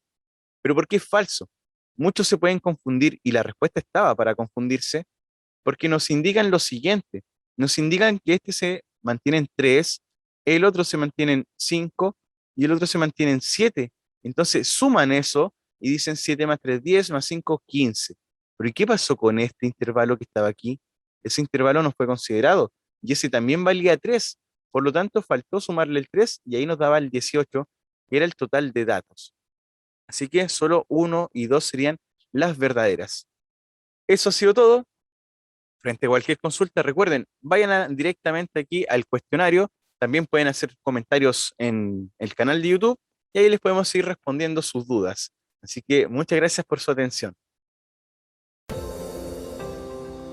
¿Pero por qué es falso? Muchos se pueden confundir y la respuesta estaba para confundirse porque nos indican lo siguiente. Nos indican que este se mantiene en 3, el otro se mantiene en 5 y el otro se mantiene en 7. Entonces suman eso y dicen 7 más 3, 10, más 5, 15. Pero ¿y qué pasó con este intervalo que estaba aquí? Ese intervalo no fue considerado y ese también valía 3. Por lo tanto, faltó sumarle el 3 y ahí nos daba el 18, que era el total de datos. Así que solo 1 y 2 serían las verdaderas. Eso ha sido todo. Frente a cualquier consulta, recuerden, directamente aquí al cuestionario. También pueden hacer comentarios en el canal de YouTube y ahí les podemos ir respondiendo sus dudas. Así que muchas gracias por su atención.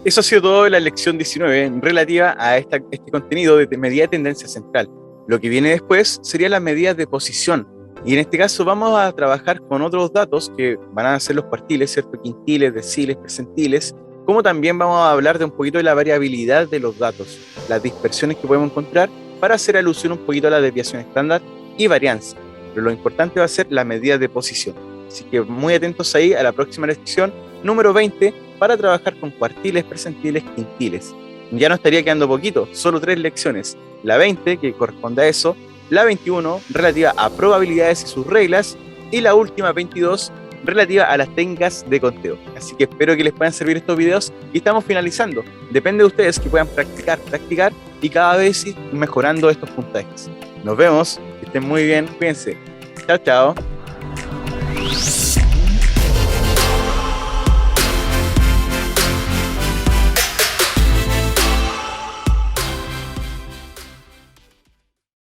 Eso ha sido todo de la lección 19 relativa a este contenido de medida de tendencia central. Lo que viene después sería las medidas de posición. Y en este caso vamos a trabajar con otros datos que van a ser los cuartiles, ¿cierto? Quintiles, deciles, percentiles, como también vamos a hablar de un poquito de la variabilidad de los datos, las dispersiones que podemos encontrar para hacer alusión un poquito a la desviación estándar y varianza. Pero lo importante va a ser la medida de posición. Así que muy atentos ahí a la próxima lección número 20 para trabajar con cuartiles, percentiles, quintiles. Ya no estaría quedando poquito, solo 3 lecciones. La 20, que corresponde a eso, la 21, relativa a probabilidades y sus reglas, y la última, 22, relativa a las técnicas de conteo. Así que espero que les puedan servir estos videos y estamos finalizando. Depende de ustedes que puedan practicar y cada vez ir mejorando estos puntajes. Nos vemos, que estén muy bien, cuídense. Chao, chao.